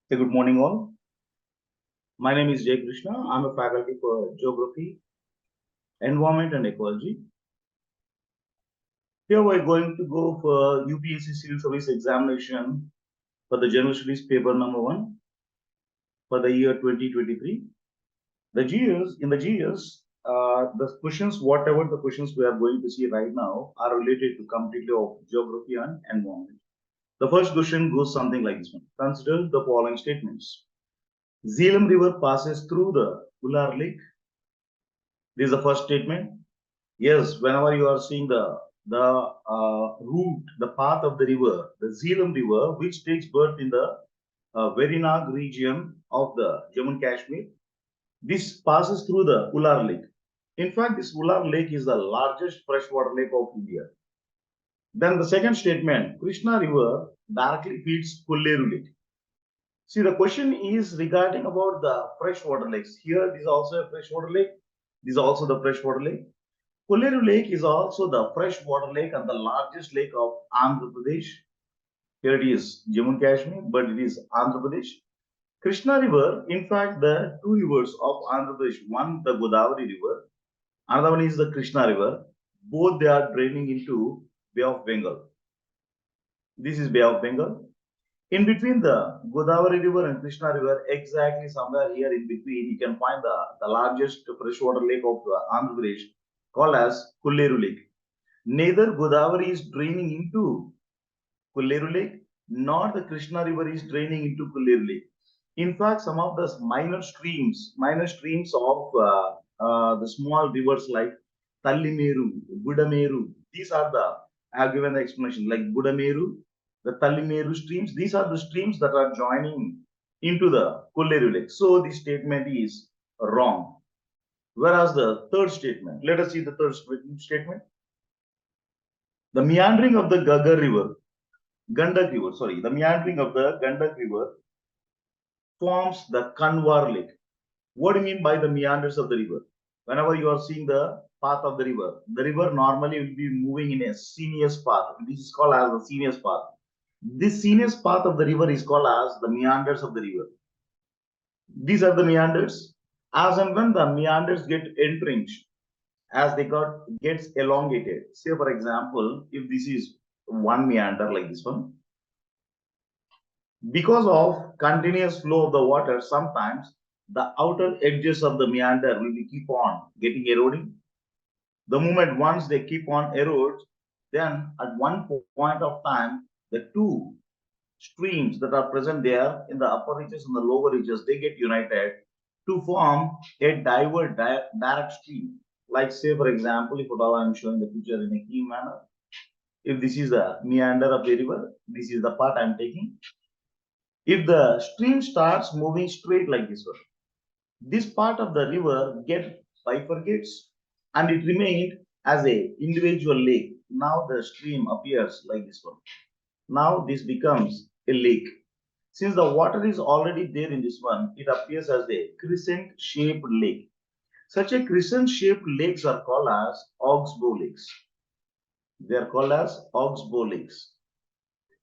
Hey, good morning, all. My name is Jay Krishna. I'm a faculty for Geography, Environment, and Ecology. Here we're going to go for UPSC Civil Service Examination for the General Studies paper number 1 for the year 2023. The GS, in the GS, the questions, whatever the questions we are going to see right now, are related to completely of geography and environment. The first question goes something like this one. Consider the following statements. Zeelam River passes through the Ular Lake. This is the first statement. Yes, whenever you are seeing the route, the path of the river, the Zeelam River, which takes birth in the Verinag region of the Jammu and Kashmir, this passes through the Ular Lake. In fact, this Ular Lake is the largest freshwater lake of India. Then the second statement, Krishna River directly feeds Kulleru Lake. See, the question is regarding about the freshwater lakes. Here, this is also a freshwater lake. This is also the freshwater lake. Kulleru Lake is also the freshwater lake and the largest lake of Andhra Pradesh. Here it is Jammu and Kashmir, but it is Andhra Pradesh. Krishna River, in fact, the two rivers of Andhra Pradesh, one the Godavari River, another one is the Krishna River. Both they are draining into Bay of Bengal. This is Bay of Bengal. In between the Godavari River and Krishna River, exactly somewhere here in between, you can find the largest freshwater lake of Andhra Pradesh called as Kulleru Lake. Neither Godavari is draining into Kulleru Lake, nor the Krishna River is draining into Kulleru Lake. In fact, some of the minor streams of the small rivers like Tallimeru, Budameru, these are the, I have given the explanation, like Budameru, the Tallimeru streams, these are the streams that are joining into the Kulleru Lake. So this statement is wrong. Whereas the third statement, let us see the third statement. The meandering of the the meandering of the Gandak River forms the Kanwar Lake. What do you mean by the meanders of the river? Whenever you are seeing the path of the river normally will be moving in a sinuous path. This is called as the sinuous path. This sinuous path of the river is called as the meanders of the river. These are the meanders. As and when the meanders get entrenched, as they gets elongated. Say for example, if this is one meander like this one, because of continuous flow of the water, sometimes the outer edges of the meander will keep on getting eroding. The moment once they keep on erode, then at one point of time, the two streams that are present there in the upper reaches and the lower reaches, they get united to form a direct stream. Like say for example, if at all I am showing the picture in a key manner, if this is the meander of the river, this is the part I am taking. If the stream starts moving straight like this one, this part of the river bifurcates and it remained as a individual lake. Now the stream appears like this one. Now this becomes a lake. Since the water is already there in this one, it appears as a crescent-shaped lake. Such a crescent-shaped lakes are called as oxbow lakes. They are called as oxbow lakes.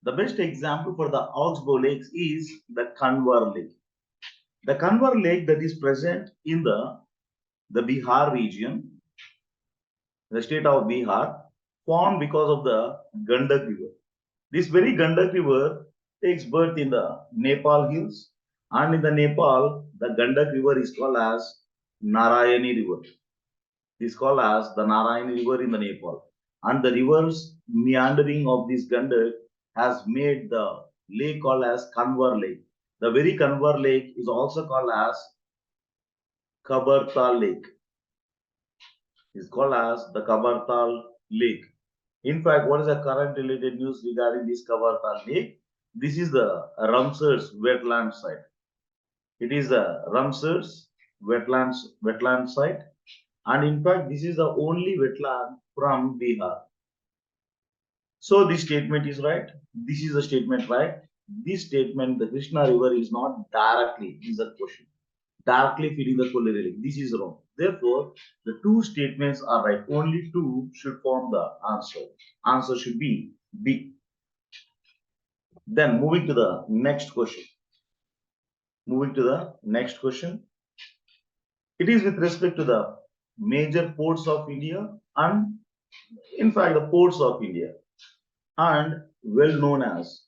The best example for the oxbow lakes is the Kanwar Lake. The Kanwar Lake that is present in the Bihar region, the state of Bihar, formed because of the Gandak River. This very Gandak River takes birth in the Nepal hills, and in the Nepal, the Gandak River is called as Narayani River. It is called as the Narayani River in the Nepal. And the river's meandering of this Gandak has made the lake called as Kanwar Lake. The very Kanwar Lake is also called as Kabartal Lake. Is called as the Kabartal Lake. In fact, what is the current related news regarding this Kabartal Lake? This is the Ramsar's wetland site. It is the Ramsar's wetland site, and in fact, this is the only wetland from Bihar. So this statement is right. This is the statement right. This statement, the Krishna River is not directly, this is a question, directly feeding the Kolari Lake. This is wrong. Therefore, the two statements are right. Only two should form the answer. Answer should be B. Then moving to the next question. moving to the next question. It is with respect to the major ports of India and in fact the ports of India and well known as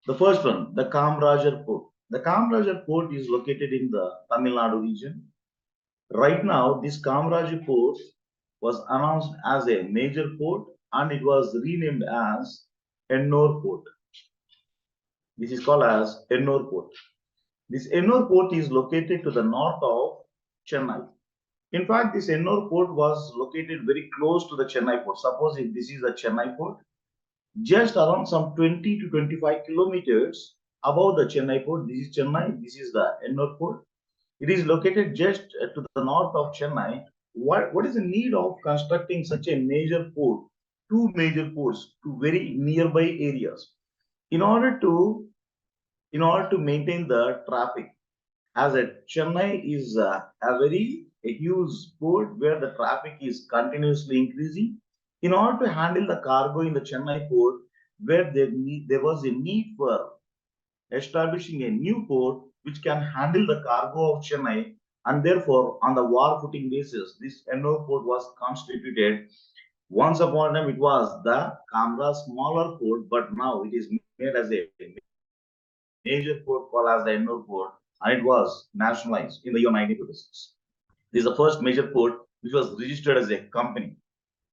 the first one, the Kamarajar Port. The Kamarajar Port is located in the Tamil Nadu region. Right now, this Kamarajar Port was announced as a major port and it was renamed as Ennore Port. This is called as Ennore Port. This Ennore Port is located to the north of Chennai. In fact, this Ennore Port was located very close to the Chennai Port. Suppose if this is the Chennai Port, just around some 20 to 25 kilometers above the Chennai Port, this is Chennai, this is the Ennore Port. It is located just to the north of Chennai. What is the need of constructing such a major port, two major ports to very nearby areas in order to maintain the traffic? As a Chennai is a huge port where the traffic is continuously increasing. In order to handle the cargo in the Chennai port, where there was a need for establishing a new port which can handle the cargo of Chennai, and therefore on the war footing basis, this Ennore port was constituted. Once upon a time, it was the Kamra smaller port, but now it is made as a major port called as the Ennore port, and it was nationalized in the year 1926. This is the first major port which was registered as a company.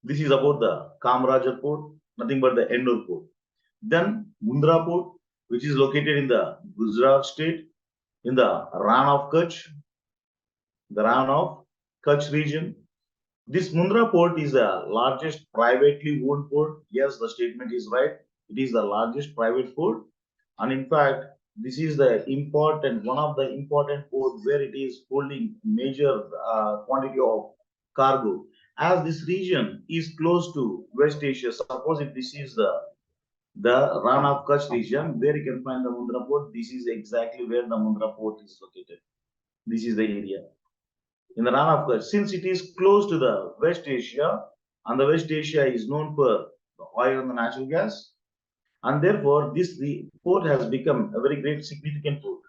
This is about the Kamarajar port, nothing but the Ennore port. Then Mundra port, which is located in the Gujarat state, in the Ran of Kutch region. This Mundra port is the largest privately owned port. Yes, the statement is right. It is the largest private port, and in fact, this is the one of the important ports where it is holding major quantity of cargo. As this region is close to West Asia, suppose if this is the Ran of Kutch region, where you can find the Mundra port, this is exactly where the Mundra port is located. This is the area. In the Ran of Kutch, since it is close to the West Asia, and the West Asia is known for the oil and the natural gas, and therefore the port has become a very great significant port.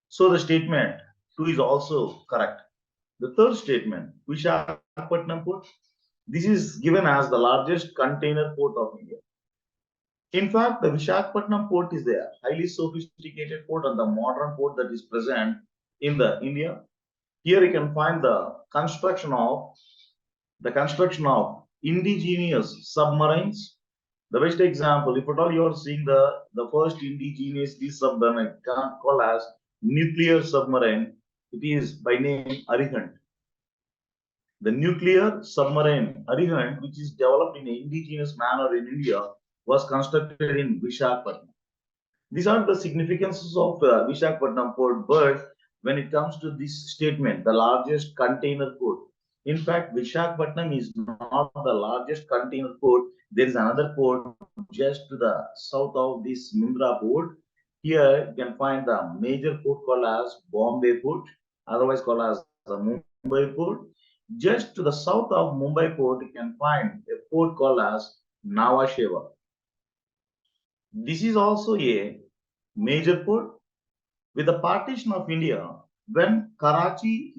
So the statement 2 is also correct. The third statement, Visakhapatnam port, this is given as the largest container port of India. In fact, the Visakhapatnam port is the highly sophisticated port and the modern port that is present in the India. Here you can find the construction of indigenous submarines. The best example, if at all you are seeing the first indigenous submarine called as nuclear submarine, it is by name Arihant. The nuclear submarine Arihant, which is developed in an indigenous manner in India, was constructed in Visakhapatnam. These are the significances of Visakhapatnam port, but when it comes to this statement, the largest container port, in fact, Visakhapatnam is not the largest container port. There is another port just to the south of this Mundra port. Here you can find the major port called as Bombay port, otherwise called as the Mumbai port. Just to the south of Mumbai port, you can find a port called as Nhava Sheva. This is also a major port. With the partition of India, when Karachi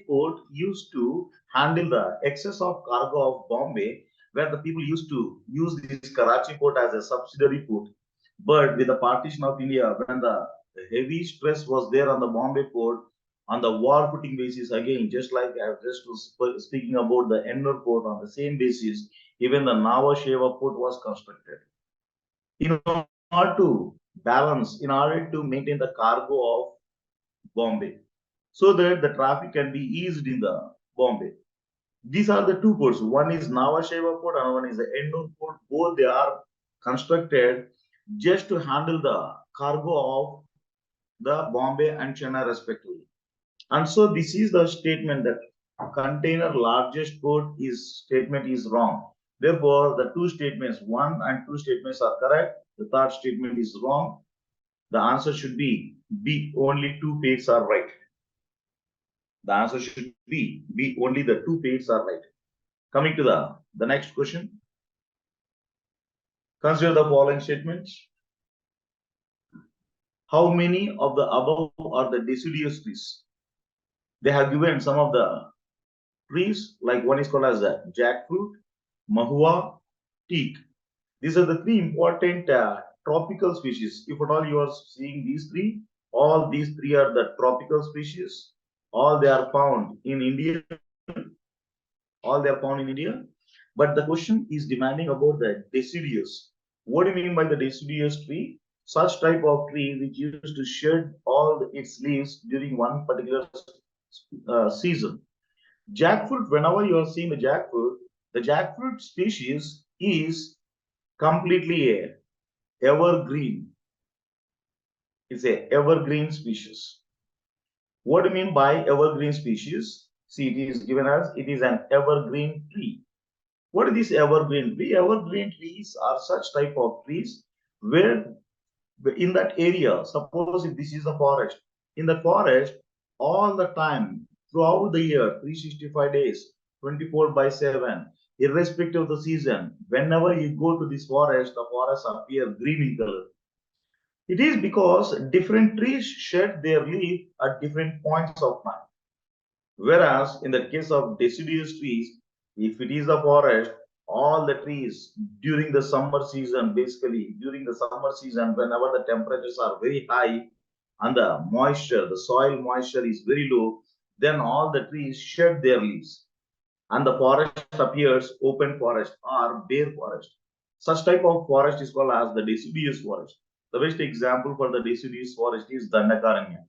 port used to handle the excess of cargo of Bombay, where the people used to use this Karachi port as a subsidiary port. But with the partition of India, when the heavy stress was there on the Bombay port, on the war footing basis, again, just like I was just speaking about the Ennore port, on the same basis, even the Nhava Sheva port was constructed. In order to balance, in order to maintain the cargo of Bombay, so that the traffic can be eased in the Bombay. These are the two ports. One is Nhava Sheva port and one is the Ennore port. Both they are constructed just to handle the cargo of the Bombay and Chennai respectively. And so this is the statement that container largest port statement is wrong. Therefore, the two statements, 1 and 2 statements are correct. The third statement is wrong. The answer should be B, only 2 pairs are right. The answer should be B, only the 2 pairs are right. Coming to the next question. Consider the following statements. How many of the above are the deciduous trees? They have given some of the trees, like one is called as the jackfruit, mahua, teak. These are the three important tropical species. If at all you are seeing these three, all these three are the tropical species. All they are found in India. All they are found in India. But the question is demanding about the deciduous. What do you mean by the deciduous tree? Such type of tree which used to shed all its leaves during one particular season. Jackfruit, whenever you are seeing the jackfruit species is completely a evergreen. It's a evergreen species. What do you mean by evergreen species? See, it is given as it is an evergreen tree. What is this evergreen tree? Evergreen trees are such type of trees where in that area, suppose if this is a forest, in the forest, all the time, throughout the year, 365 days, 24 by 7, irrespective of the season, whenever you go to this forest, the forests appear green in color. It is because different trees shed their leaf at different points of time. Whereas in the case of deciduous trees, if it is a forest, all the trees during the summer season, basically during the summer season, whenever the temperatures are very high and the moisture, the soil moisture is very low, then all the trees shed their leaves and the forest appears open forest or bare forest. Such type of forest is called as the deciduous forest. The best example for the deciduous forest is Dandakaranya.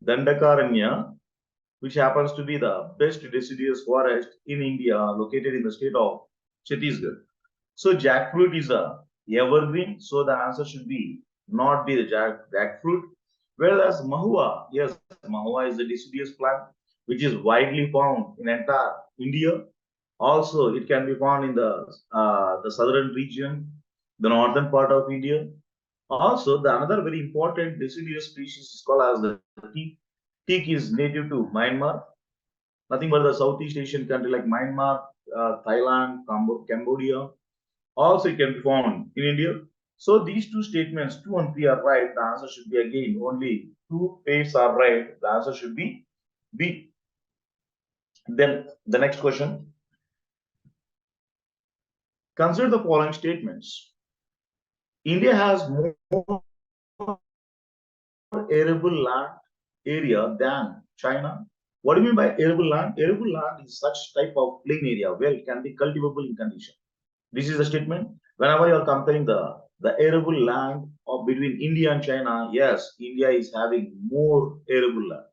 Dandakaranya, which happens to be the best deciduous forest in India, located in the state of Chhattisgarh. So jackfruit is a evergreen, so the answer should be not be the jackfruit. Whereas mahua, yes, mahua is a deciduous plant which is widely found in entire India. Also, it can be found in the southern region, the northern part of India. Also, the another very important deciduous species is called as the teak. Teak is native to Myanmar, nothing but the Southeast Asian country like Myanmar, Thailand, Cambodia. Also, it can be found in India. So these two statements, 2 and 3 are right. The answer should be again only 2 pairs are right. The answer should be B. Then the next question. Consider the following statements. India has more arable land area than China. What do you mean by arable land? Arable land is such type of plain area where it can be cultivable in condition. This is the statement. Whenever you are comparing the arable land of between India and China, yes, India is having more arable land.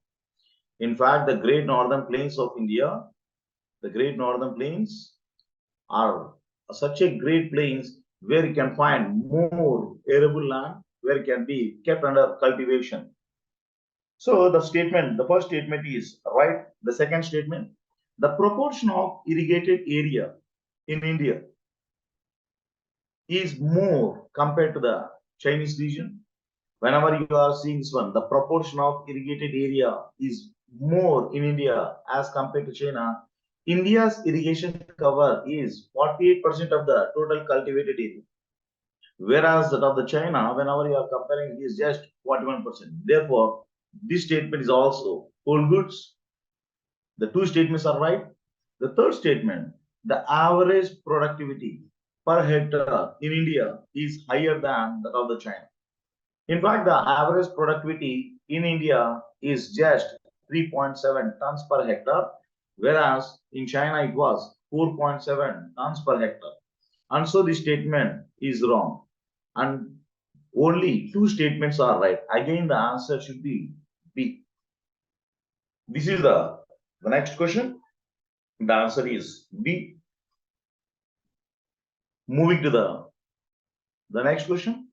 In fact, the great northern plains of India, the great northern plains are such a great plains where you can find more arable land where it can be kept under cultivation. So the statement, the first statement is right. The second statement, the proportion of irrigated area in India is more compared to the Chinese region. Whenever you are seeing this one, the proportion of irrigated area is more in India as compared to China. India's irrigation cover is 48% of the total cultivated area. Whereas that of the China, whenever you are comparing, is just 41%. Therefore, this statement is also all goods. The two statements are right. The third statement, the average productivity per hectare in India is higher than that of the China. In fact, the average productivity in India is just 3.7 tons per hectare, whereas in China it was 4.7 tons per hectare. And so the statement is wrong. And only two statements are right. Again, the answer should be B. This is the next question. The answer is B. Moving to the next question.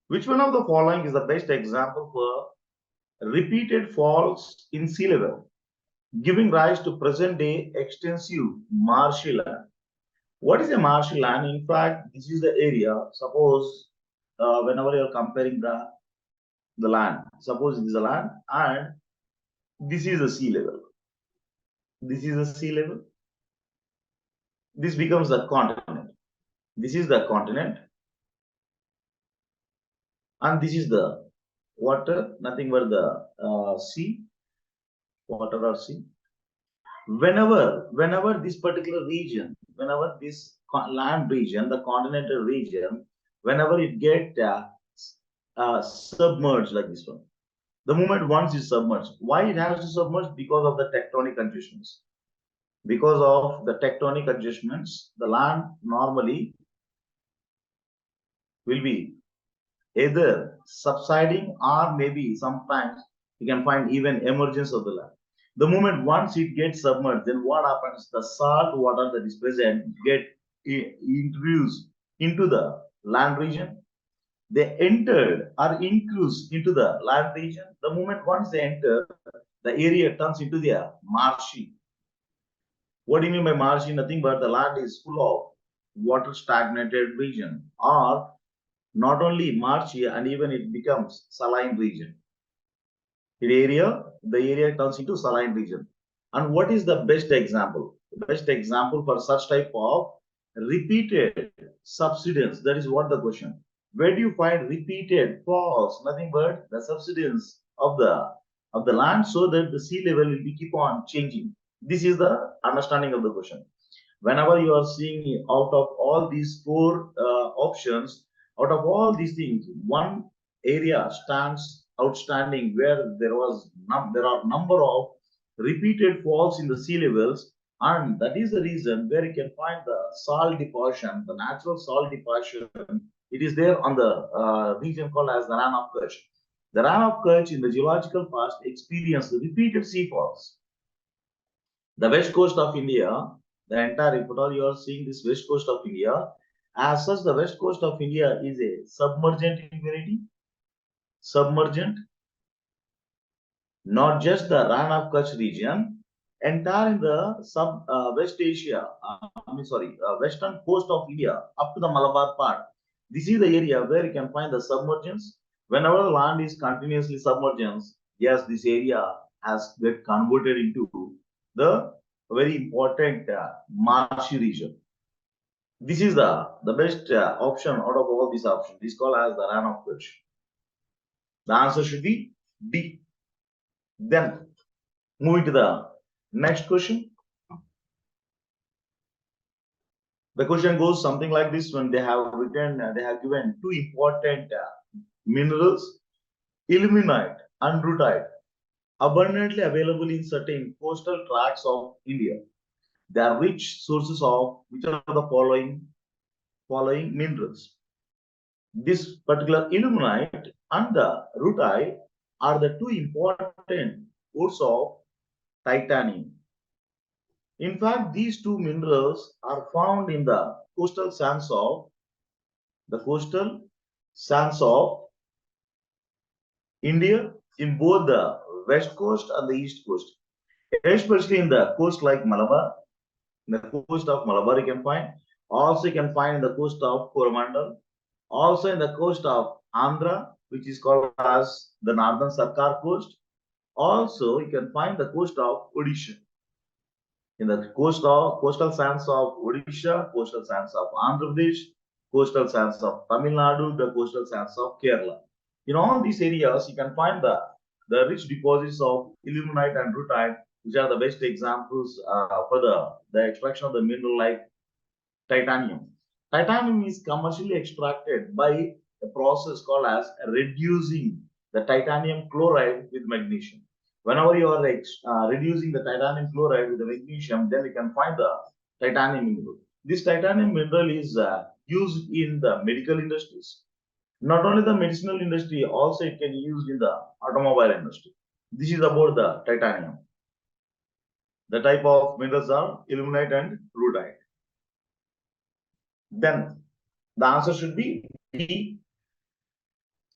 Which one of the following is the best example for repeated falls in sea level, giving rise to present-day extensive marshy land? What is a marshy land? In fact, this is the area. Suppose whenever you are comparing the land, suppose it is a land and this is the sea level. This is the sea level. This becomes the continent. This is the continent. And this is the water, nothing but the sea, water or sea. Whenever this particular region, whenever this land region, the continental region, whenever it get submerged like this one, the moment once is submerged, why it has to submerge? Because of the tectonic adjustments. Because of the tectonic adjustments, the land normally will be either subsiding or maybe sometimes you can find even emergence of the land. The moment once it gets submerged, then what happens? The salt water that is present get introduced into the land region. They entered or increased into the land region. The moment once they enter, the area turns into the marshy. What do you mean by marshy? Nothing but the land is full of water stagnated region, or not only marshy, and even it becomes saline region. The area turns into saline region. And what is the best example? The best example for such type of repeated subsidence, that is what the question. Where do you find repeated falls? Nothing but the subsidence of the land, so that the sea level will be keep on changing. This is the understanding of the question. Whenever you are seeing out of all these four options, out of all these things, one area stands outstanding where there are number of repeated falls in the sea levels, and that is the reason where you can find the salt deposition, the natural salt deposition. It is there on the region called as the Ran of Kutch. The Ran of Kutch in the geological past experienced repeated sea falls. The west coast of India, the entire, if at all you are seeing this west coast of India, as such, the west coast of India is a submergent variety. Submergent, not just the Ran of Kutch region, entire in the West Asia, western coast of India up to the Malabar part. This is the area where you can find the submergence. Whenever the land is continuously submergence, yes, this area has get converted into the very important marshy region. This is the best option out of all these options. This is called as the Ran of Kutch. The answer should be D. Then moving to the next question. The question goes something like this: when they have written, they have given two important minerals, ilmenite and rutile, abundantly available in certain coastal tracts of India. They are rich sources of which are the following minerals. This particular ilmenite and the rutile are the two important ores of titanium. In fact, these two minerals are found in the coastal sands of India, in both the west coast and the east coast, especially in the coast like Malabar. In the coast of Malabar, you can find. Also, you can find in the coast of Coromandel. Also, in the coast of Andhra, which is called as the Northern Sarkar coast. Also, you can find the coast of Odisha. In the coastal sands of Odisha, coastal sands of Andhra Pradesh, coastal sands of Tamil Nadu, the coastal sands of Kerala. In all these areas, you can find the rich deposits of ilmenite and rutile, which are the best examples for the extraction of the mineral like titanium. Titanium is commercially extracted by a process called as reducing the titanium chloride with magnesium. Whenever you are reducing the titanium chloride with the magnesium, then you can find the titanium mineral. This titanium mineral is used in the medical industries. Not only the medicinal industry, also it can be used in the automobile industry. This is about the titanium. The type of minerals are ilmenite and rutile. Then the answer should be D.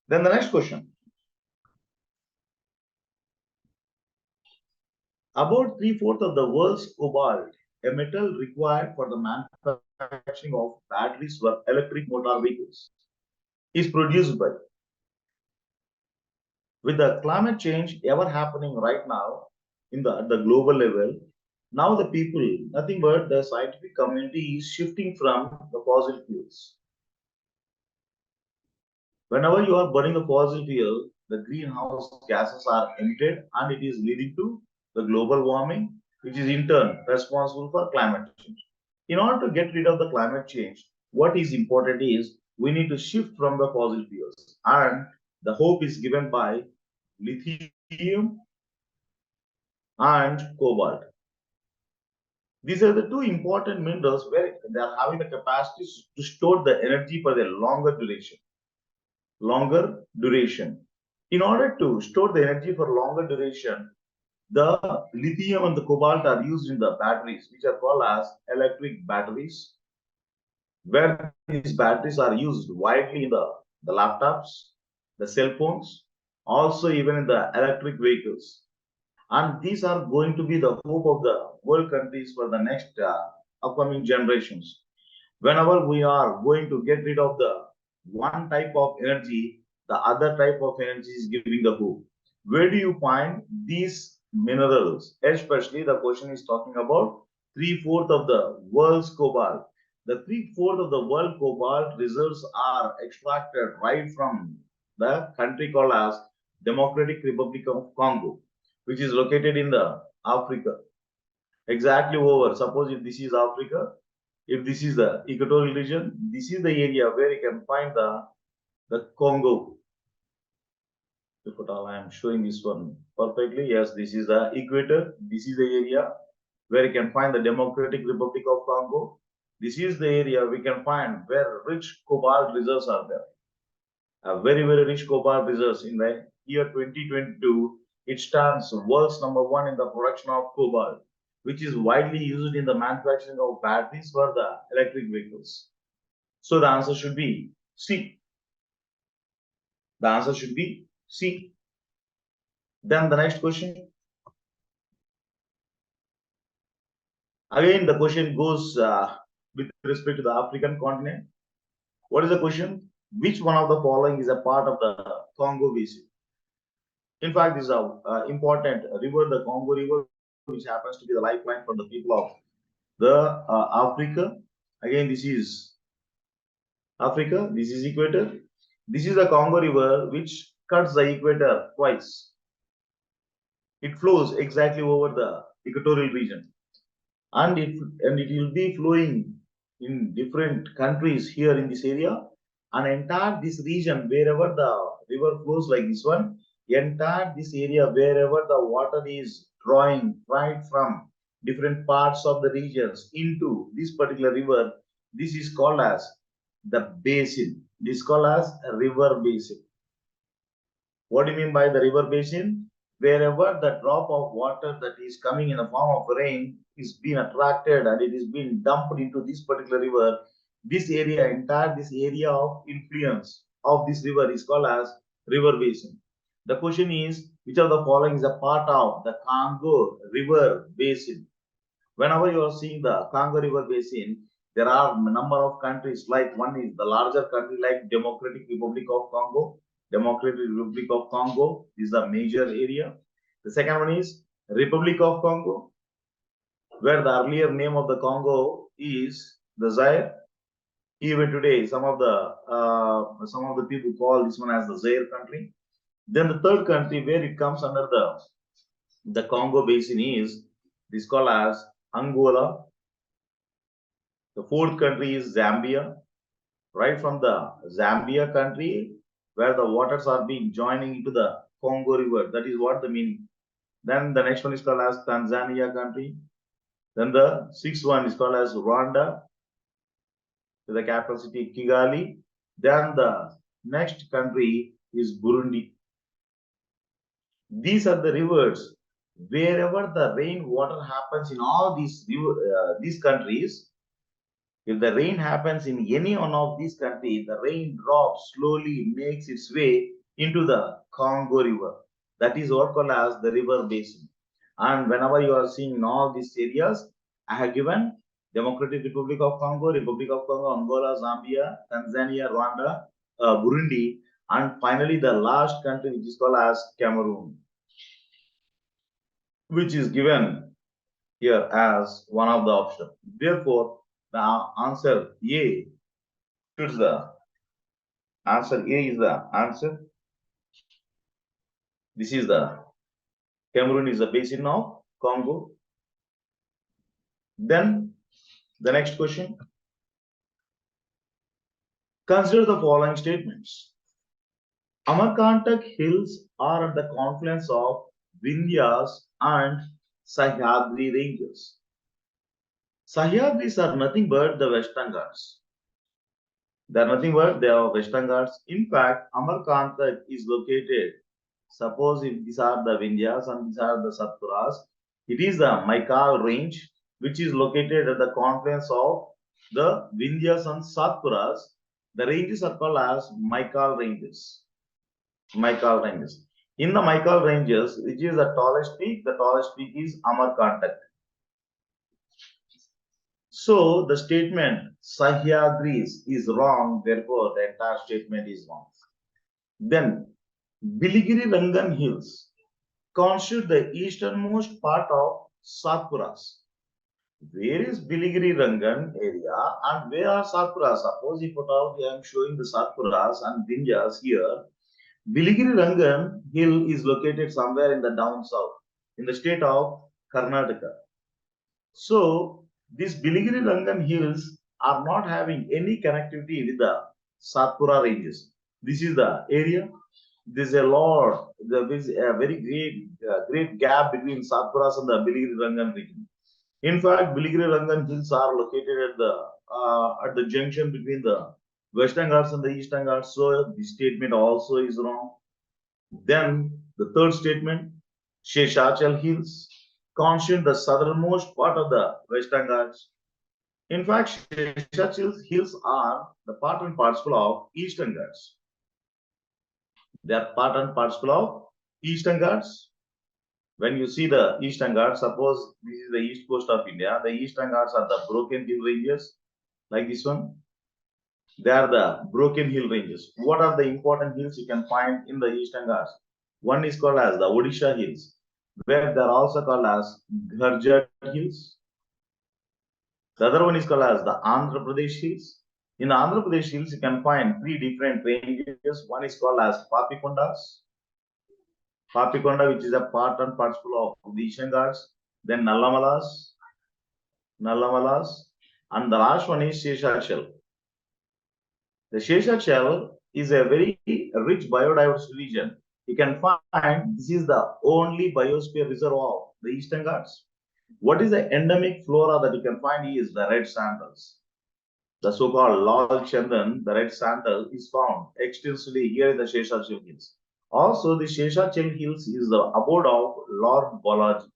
Then the next question. About 3/4 of the world's cobalt, a metal required for the manufacturing of batteries for electric motor vehicles, is produced by. With the climate change ever happening right now at the global level, now the people, nothing but the scientific community, is shifting from the fossil fuels. Whenever you are burning the fossil fuel, the greenhouse gases are emitted and it is leading to the global warming, which is in turn responsible for climate change. In order to get rid of the climate change, what is important is we need to shift from the fossil fuels, and the hope is given by lithium and cobalt. These are the two important minerals where they are having the capacity to store the energy for a longer duration. Longer duration. In order to store the energy for longer duration, the lithium and the cobalt are used in the batteries, which are called as electric batteries, where these batteries are used widely in the laptops, the cell phones, also even in the electric vehicles. And these are going to be the hope of the world countries for the next upcoming generations. Whenever we are going to get rid of the one type of energy, the other type of energy is giving the hope. Where do you find these minerals? Especially the question is talking about 3/4 of the world's cobalt. The 3/4 of the world cobalt reserves are extracted right from the country called as Democratic Republic of Congo, which is located in the Africa. Exactly over. Suppose if this is Africa, if this is the equatorial region, this is the area where you can find the Congo. If at all I am showing this one perfectly, yes, this is the equator. This is the area where you can find the Democratic Republic of Congo. This is the area we can find where rich cobalt reserves are there. A very, very rich cobalt reserves in the year 2022. It stands world's number one in the production of cobalt, which is widely used in the manufacturing of batteries for the electric vehicles. So the answer should be C. The answer should be C. Then the next question. Again, the question goes with respect to the African continent. What is the question? Which one of the following is a part of the Congo Basin? In fact, this is an important river, the Congo River, which happens to be the lifeline for the people of the Africa. Again, this is Africa. This is equator. This is the Congo River, which cuts the equator twice. It flows exactly over the equatorial region, and it will be flowing in different countries here in this area, and entire this region wherever the river flows like this one, entire this area wherever the water is drawing right from different parts of the regions into this particular river, this is called as the basin. This is called as a river basin. What do you mean by the river basin? Wherever the drop of water that is coming in the form of rain is being attracted and it is being dumped into this particular river, this area, entire this area of influence of this river is called as river basin. The question is, which of the following is a part of the Congo River Basin? Whenever you are seeing the Congo River Basin, there are a number of countries, like one is the larger country like Democratic Republic of Congo. Democratic Republic of Congo is the major area. The second one is Republic of Congo, where the earlier name of the Congo is the Zaire. Even today, some of the people call this one as the Zaire country. Then the third country where it comes under the Congo Basin is this called as Angola. The fourth country is Zambia. Right from the Zambia country, where the waters are being joining into the Congo River. That is what the meaning. Then the next one is called as Tanzania country. Then the sixth one is called as Rwanda, with the capital city Kigali. Then the next country is Burundi. These are the rivers. Wherever the rainwater happens in all these countries, if the rain happens in any one of these countries, the raindrop slowly makes its way into the Congo River. That is what called as the river basin. And whenever you are seeing in all these areas, I have given Democratic Republic of Congo, Republic of Congo, Angola, Zambia, Tanzania, Rwanda, Burundi, and finally the last country which is called as Cameroon, which is given here as one of the options. Therefore, the answer A choose the Answer A is the answer. This is the Cameroon is the basin of Congo. Then the next question. Consider the following statements. Amarkantak Hills are at the confluence of Vindhyas and Sahyadri ranges. Sahyadris are nothing but the Western Ghats. They are nothing but they are Western Ghats. In fact, Amarkantak is located. Suppose if these are the Vindhyas and these are the Satpuras, it is the Maikal range which is located at the confluence of the Vindhyas and Satpuras. The ranges are called as Maikal ranges. Maikal ranges. In the Maikal ranges, which is the tallest peak is Amarkantak. So the statement Sahyadris is wrong, therefore the entire statement is wrong. Then Biligiri Rangan Hills constitute the easternmost part of Satpuras. Where is Biligiri Rangan area and where are Satpuras? Suppose if at all I am showing the Satpuras and Vindhyas here, Biligiri Rangan hill is located somewhere in the down south, in the state of Karnataka. So, these Biligiri Rangan hills are not having any connectivity with the Satpura ranges. This is the area. There is a lot, there is a very great gap between Satpuras and the Biligiri Rangan region. In fact, Biligiri Rangan hills are located at the junction between the Western Ghats and the Eastern Ghats. So, this statement also is wrong. Then the third statement, Sheshachal Hills constitute the southernmost part of the Western Ghats. In fact, Sheshachal Hills are the part and parcel of Eastern Ghats. They are part and parcel of Eastern Ghats. When you see the Eastern Ghats, suppose this is the east coast of India, the Eastern Ghats are the broken hill ranges, like this one. They are the broken hill ranges. What are the important hills you can find in the Eastern Ghats? One is called as the Odisha Hills, where they are also called as Gharjat Hills. The other one is called as the Andhra Pradesh Hills. In Andhra Pradesh Hills, you can find three different ranges. One is called as Papikondas. Papikonda, which is a part and parcel of the Eastern Ghats. Then Nallamalas, and the last one is Sheshachal. The Sheshachal is a very rich biodiversity region. You can find this is the only biosphere reserve of the Eastern Ghats. What is the endemic flora that you can find is the red sandals. The so-called Lal Chandan, the red sandal, is found extensively here in the Sheshachal Hills. Also, the Sheshachal Hills is the abode of Lord Balaji.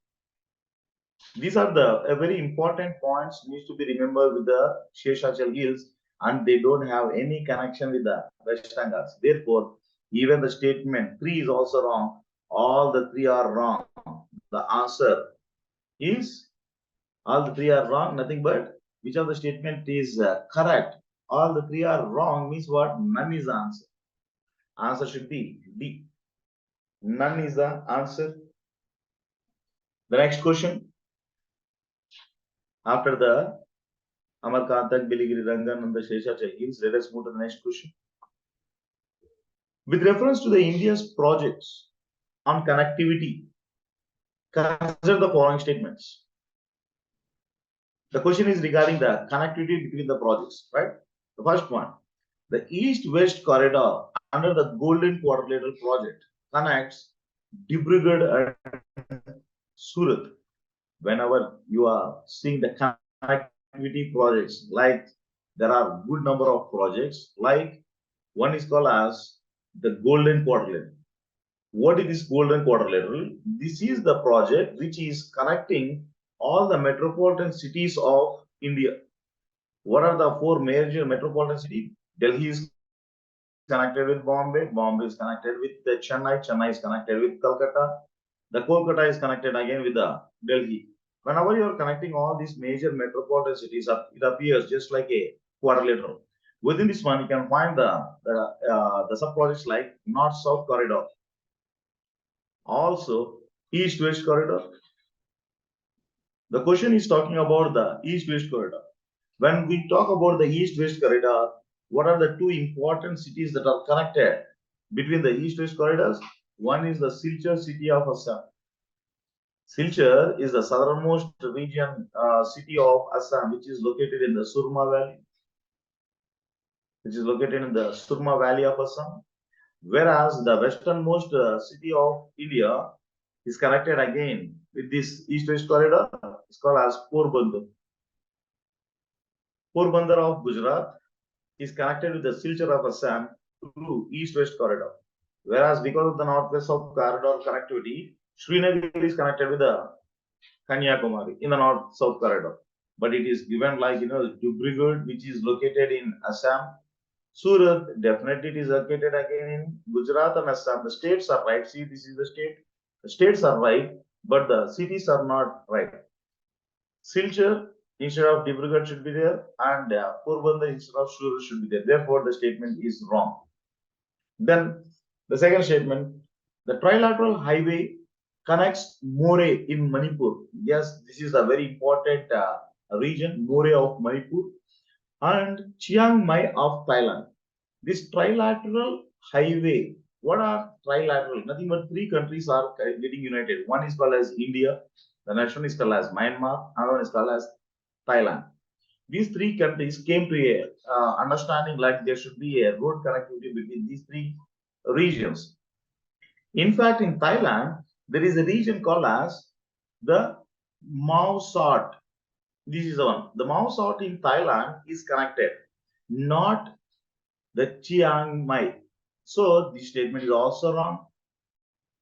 These are the very important points needs to be remembered with the Sheshachal Hills, and they don't have any connection with the Western Ghats. Therefore, even the statement 3 is also wrong. All the 3 are wrong. The answer is all the 3 are wrong. Nothing but which of the statement is correct. All the 3 are wrong means what? None is the answer. Answer should be D. None is the answer. The next question. After the Amarkantak, Biligiri Rangan, and the Sheshachal Hills, let us move to the next question. With reference to the India's projects on connectivity, consider the following statements. The question is regarding the connectivity between the projects, right? The first one, the East-West corridor under the Golden Quadrilateral project connects Dibrugarh and Surat. Whenever you are seeing the connectivity projects, like there are good number of projects, like one is called as the Golden Quadrilateral. What is this Golden Quadrilateral? This is the project which is connecting all the metropolitan cities of India. What are the 4 major metropolitan cities? Delhi is connected with Bombay, Bombay is connected with Chennai, Chennai is connected with Calcutta, the Kolkata is connected again with the Delhi. Whenever you are connecting all these major metropolitan cities, it appears just like a quadrilateral. Within this one, you can find the sub-projects like North-South corridor, also East-West corridor. The question is talking about the East-West corridor. When we talk about the East-West corridor, what are the two important cities that are connected between the east-west corridors? One is the Silchar city of Assam. Silchar is the southernmost region city of Assam, which is located in the Surma Valley. Of Assam. Whereas the westernmost city of India is connected again with this east-west corridor. It's called as Porbandar. Porbandar of Gujarat is connected with the Silchar of Assam through east-west corridor. Whereas because of the north-west-south corridor connectivity, Srinagar is connected with the Kanyakumari in the north-south corridor. But it is given like, Dubhrigad, which is located in Assam. Surat, definitely it is located again in Gujarat and Assam. The states are right. See, this is the state. The states are right, but the cities are not right. Silchar instead of Dibrugarh should be there, and Porbandar instead of Surat should be there. Therefore, the statement is wrong. Then the second statement, the trilateral highway connects More in Manipur. Yes, this is a very important region, More of Manipur, and Chiang Mai of Thailand. This trilateral highway, what are trilateral? Nothing but three countries are getting united. One is called as India, the next one is called as Myanmar, another one is called as Thailand. These three countries came to a understanding like there should be a road connectivity between these three regions. In fact, in Thailand, there is a region called as the Mau Sot. This is the one. The Mau Sot in Thailand is connected, not the Chiang Mai. So this statement is also wrong.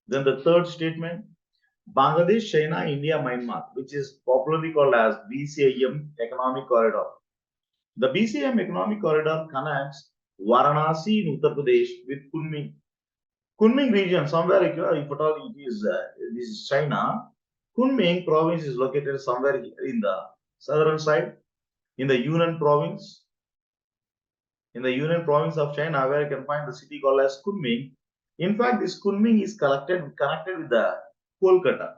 Then the third statement, Bangladesh, China, India, Myanmar, which is popularly called as BCIM Economic Corridor. The BCIM Economic Corridor connects Varanasi in Uttar Pradesh with Kunming. Kunming region, somewhere, if at all it is, this is China. Kunming province is located somewhere in the southern side, in the Yunnan province. In the Yunnan province of China, where you can find the city called as Kunming. In fact, this Kunming is connected with the Kolkata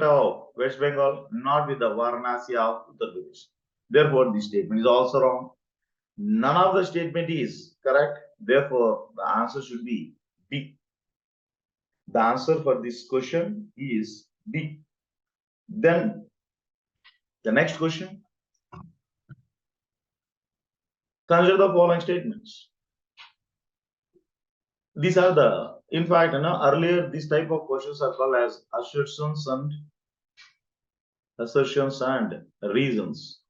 of West Bengal, not with the Varanasi of Uttar Pradesh. Therefore, this statement is also wrong. None of the statement is correct. Therefore, the answer should be B. The answer for this question is B. Then, the next question. Consider the following statements. These are the, in fact, earlier this type of questions are called as assertions and reasons.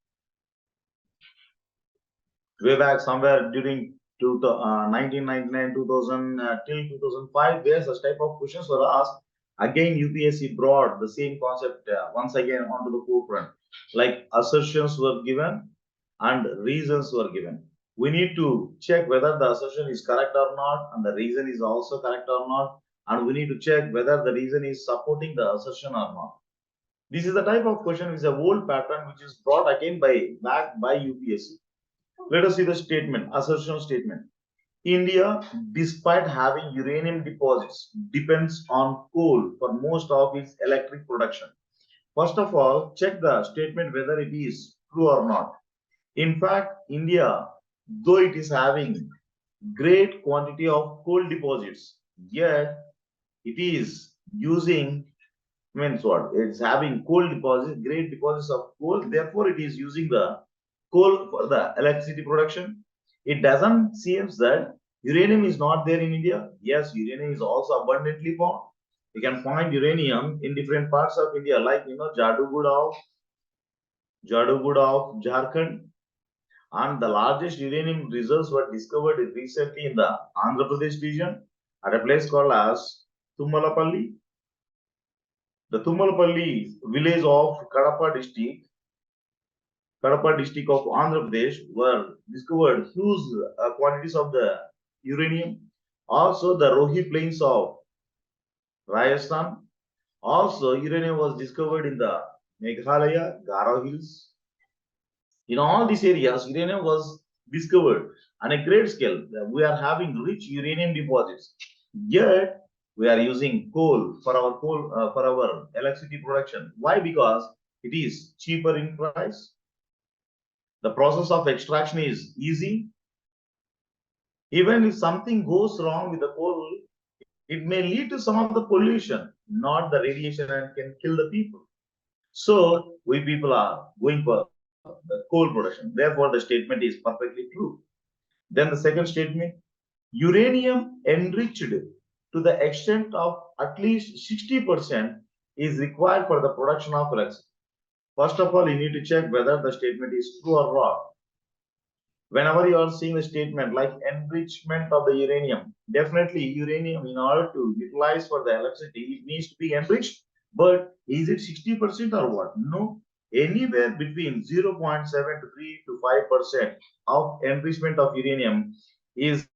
Way back somewhere during 1999, 2000 till 2005, where such type of questions were asked. Again, UPSC brought the same concept once again onto the forefront. Like assertions were given and reasons were given. We need to check whether the assertion is correct or not, and the reason is also correct or not, and we need to check whether the reason is supporting the assertion or not. This is the type of question which is a old pattern which is brought again back by UPSC. Let us see the statement, assertion statement. India, despite having uranium deposits, depends on coal for most of its electric production. First of all, check the statement whether it is true or not. In fact, India, though it is having great quantity of coal deposits, yet it is using, means what? It's having coal deposits, great deposits of coal, therefore it is using the coal for the electricity production. It doesn't seem that uranium is not there in India. Yes, uranium is also abundantly found. You can find uranium in different parts of India, like Jadugud of Jharkhand, and the largest uranium reserves were discovered recently in the Andhra Pradesh region at a place called as Tummalapalli. The Tummalapalli village of Kadapa district of Andhra Pradesh were discovered huge quantities of the uranium. Also, the Rohi plains of Rajasthan. Also, uranium was discovered in the Meghalaya, Garo Hills. In all these areas, uranium was discovered on a great scale. We are having rich uranium deposits. Yet, we are using coal for our electricity production. Why? Because it is cheaper in price. The process of extraction is easy. Even if something goes wrong with the coal, it may lead to some of the pollution, not the radiation, and can kill the people. So we people are going for the coal production. Therefore, the statement is perfectly true. Then the second statement, uranium enriched to the extent of at least 60% is required for the production of electricity. First of all, you need to check whether the statement is true or not. Whenever you are seeing a statement like enrichment of the uranium, definitely uranium, in order to utilize for the electricity, it needs to be enriched. But is it 60% or what? No. Anywhere between 0.7 to 3 to 5% of enrichment of uranium is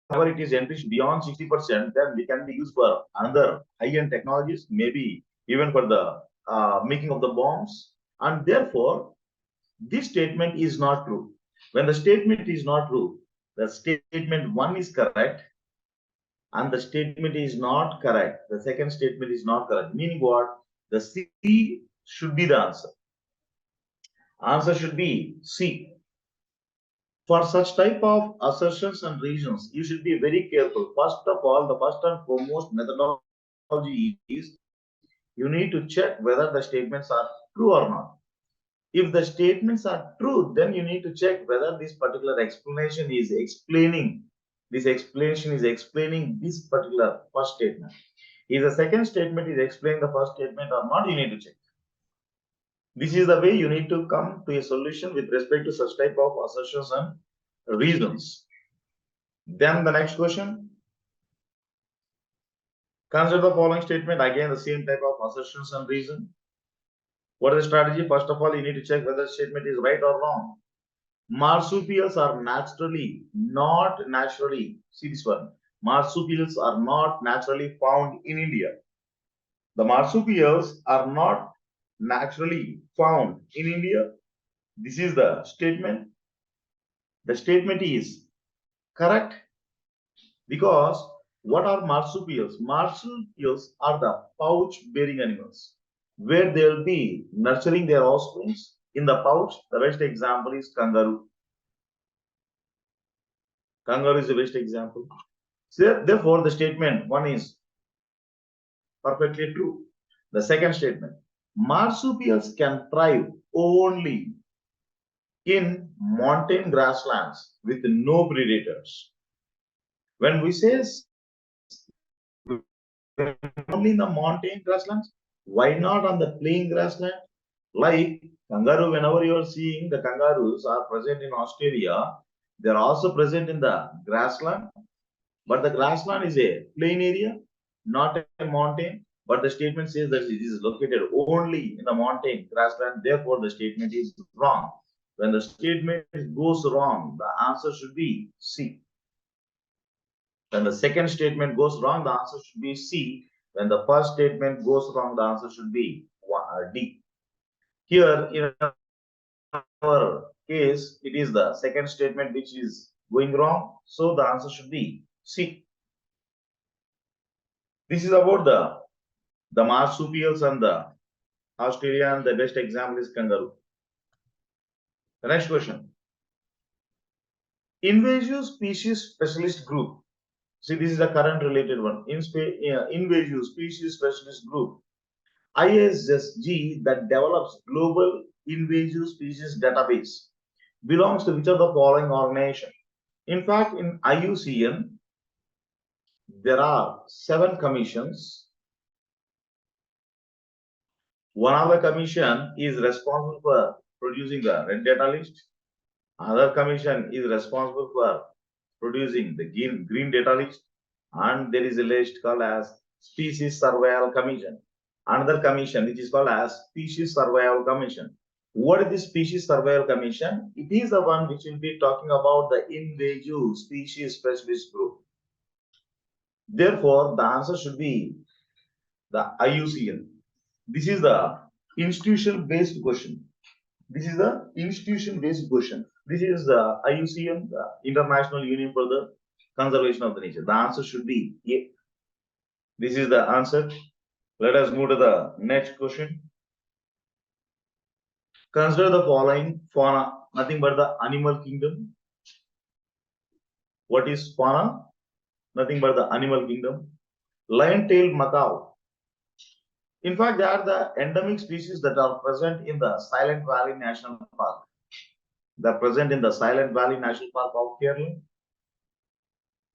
whenever it is enriched beyond 60%, then we can be used for another high-end technologies, maybe even for the making of the bombs. And therefore, this statement is not true. When the statement is not true, the statement 1 is correct and the statement is not correct. The second statement is not correct. Meaning what? The C should be the answer. Answer should be C. For such type of assertions and reasons, you should be very careful. First of all, the first and foremost methodology is you need to check whether the statements are true or not. If the statements are true, then you need to check whether this particular explanation is explaining this particular first statement. If the second statement is explaining the first statement or not, you need to check. This is the way you need to come to a solution with respect to such type of assertions and reasons. Then the next question. Consider the following statement. Again, the same type of assertions and reason. What is the strategy? First of all, you need to check whether the statement is right or wrong. Marsupials are not naturally, see this one, marsupials are not naturally found in India. The marsupials are not naturally found in India. This is the statement. The statement is correct because what are marsupials? Marsupials are the pouch-bearing animals where they will be nurturing their offspring in the pouch. The best example is kangaroo. Kangaroo is the best example. So therefore, the statement 1 is perfectly true. The second statement, marsupials can thrive only in mountain grasslands with no predators. When we say only in the mountain grasslands, why not on the plain grassland? Like kangaroo, whenever you are seeing the kangaroos are present in Australia, they are also present in the grassland. But the grassland is a plain area, not a mountain. But the statement says that it is located only in the mountain grassland. Therefore, the statement is wrong. When the statement goes wrong, the answer should be C. When the second statement goes wrong, the answer should be C. When the first statement goes wrong, the answer should be D. Here, in our case, it is the second statement which is going wrong. So the answer should be C. This is about the marsupials and the Australian. The best example is kangaroo. The next question. Invasive species specialist group. See, this is the current related one. Invasive species specialist group. ISSG that develops global invasive species database belongs to which of the following organization? In fact, in IUCN, there are 7 commissions. One of the commission is responsible for producing the red data list. Another commission is responsible for producing the green data list. And there is a list called as Species Survival Commission. Another commission which is called as Species Survival Commission. What is the Species Survival Commission? It is the one which will be talking about the invasive species specialist group. Therefore, the answer should be the IUCN. This is the institution-based question. This is the institution-based question. This is the IUCN, the International Union for the Conservation of the Nature. The answer should be A. This is the answer. Let us move to the next question. Consider the following fauna, nothing but the animal kingdom. What is fauna? Nothing but the animal kingdom. Lion-tailed macaw. In fact, they are the endemic species that are present in the Silent Valley National Park. They are present in the Silent Valley National Park of Kerala.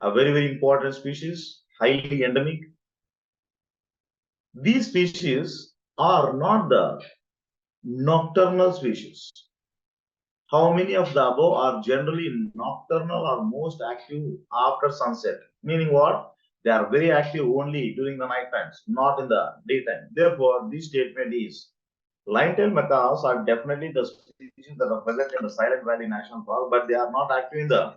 A very, very important species, highly endemic. These species are not the nocturnal species. How many of the above are generally nocturnal or most active after sunset? Meaning what? They are very active only during the night times, not in the daytime. Therefore, this statement is lion-tailed macaws are definitely the species that are present in the Silent Valley National Park, but they are not active in the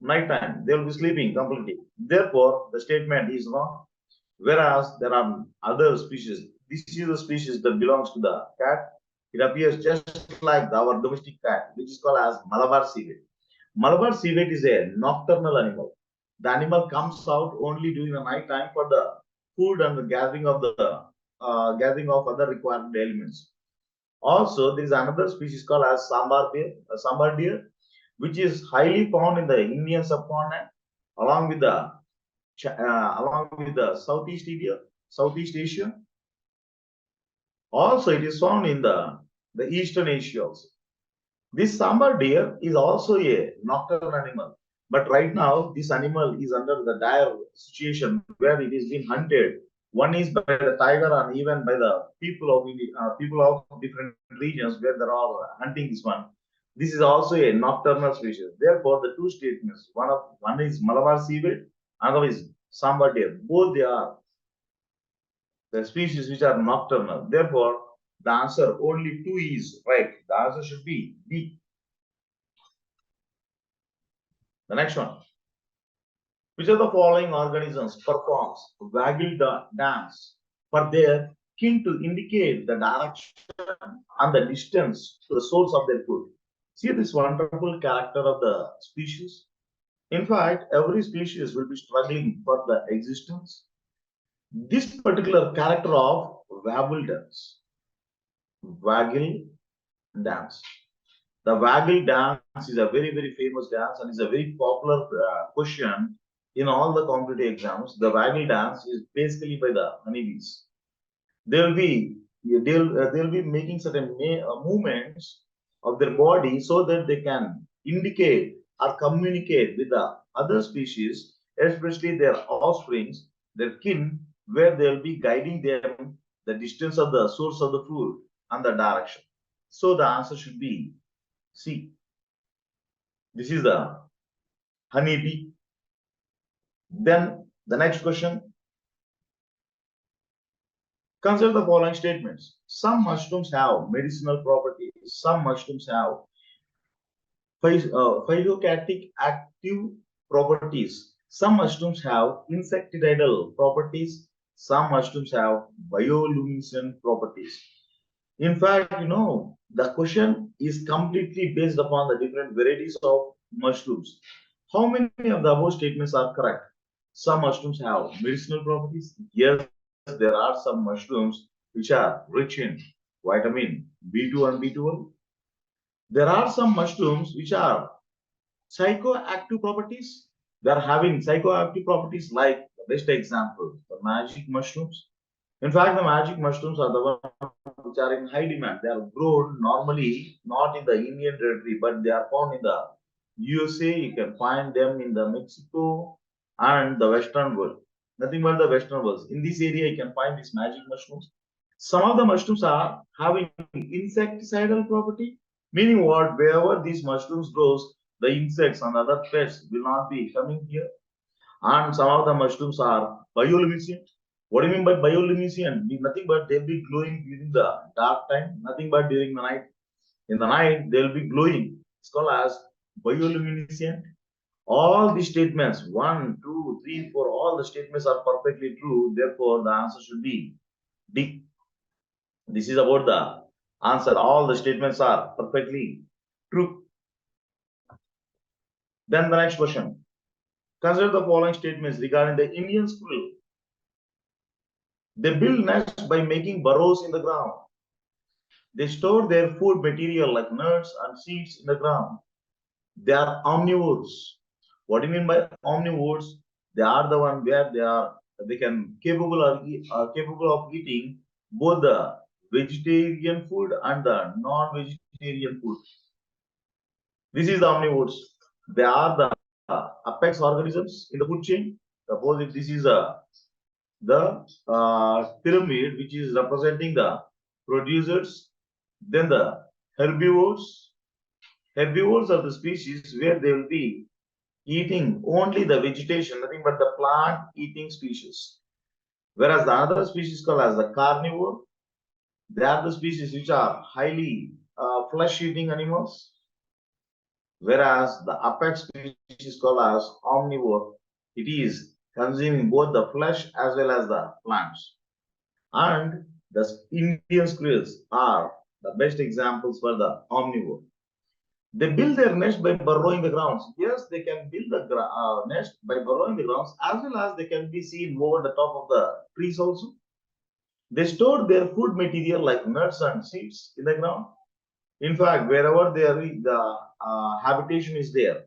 nighttime. They will be sleeping completely. Therefore, the statement is wrong. Whereas there are other species. This is a species that belongs to the cat. It appears just like our domestic cat, which is called as Malabar civet. Malabar civet is a nocturnal animal. The animal comes out only during the night time for the food and the gathering of other required elements. Also, there is another species called as sambar deer, which is highly found in the Indian subcontinent, along with the Southeast Asia. Also, it is found in the Eastern Asia also. This sambar deer is also a nocturnal animal, but right now this animal is under the dire situation where it is being hunted. One is by the tiger and even by the people of different regions where there are hunting this one. This is also a nocturnal species. Therefore, the two statements, one is Malabar civet, another is sambar deer. Both they are the species which are nocturnal. Therefore, the answer only two is right. The answer should be B. The next one. Which of the following organisms performs waggle dance for their kin to indicate the direction and the distance to the source of their food? See this wonderful character of the species. In fact, every species will be struggling for the existence. This particular character of waggle dance. The waggle dance is a very, very famous dance and is a very popular question in all the competitive exams. The waggle dance is basically by the honeybees. They'll be making certain movements of their body so that they can indicate or communicate with the other species, especially their offsprings, their kin, where they'll be guiding them the distance of the source of the food and the direction. So the answer should be C. This is the honeybee. Then the next question. Consider the following statements. Some mushrooms have medicinal properties. Some mushrooms have phytocatic active properties. Some mushrooms have insecticidal properties. Some mushrooms have bioluminescent properties. In fact, the question is completely based upon the different varieties of mushrooms. How many of the above statements are correct? Some mushrooms have medicinal properties. Yes, there are some mushrooms which are rich in vitamin B2 and B12. There are some mushrooms which are psychoactive properties. They are having psychoactive properties like the best example, the magic mushrooms. In fact, the magic mushrooms are the ones which are in high demand. They are grown normally not in the Indian territory, but they are found in the USA. You can find them in the Mexico and the Western world. Nothing but the Western world. In this area, you can find these magic mushrooms. Some of the mushrooms are having insecticidal property, meaning what? Wherever these mushrooms grows, the insects and other pests will not be coming here. And some of the mushrooms are bioluminescent. What do you mean by bioluminescent? Nothing but they'll be glowing during the dark time, nothing but during the night. In the night, they'll be glowing. It's called as bioluminescent. All the statements, 1, 2, 3, 4, all the statements are perfectly true. Therefore, the answer should be D. This is about the answer. All the statements are perfectly true. Then the next question. Consider the following statements regarding the Indian squirrel. They build nests by making burrows in the ground. They store their food material like nuts and seeds in the ground. They are omnivores. What do you mean by omnivores? They are the one where they can capable of eating both the vegetarian food and the non-vegetarian food. This is the omnivores. They are the apex organisms in the food chain. Suppose if this is the pyramid which is representing the producers, then the herbivores. Herbivores are the species where they will be eating only the vegetation, nothing but the plant eating species. Whereas the other species called as the carnivore, they are the species which are highly flesh eating animals. Whereas the apex species called as omnivore, it is consuming both the flesh as well as the plants. And the Indian squirrels are the best examples for the omnivore. They build their nest by burrowing the grounds. Yes, they can build the nest by burrowing the grounds, as well as they can be seen over the top of the trees also. They store their food material like nuts and seeds in the ground. In fact, wherever the habitation is there,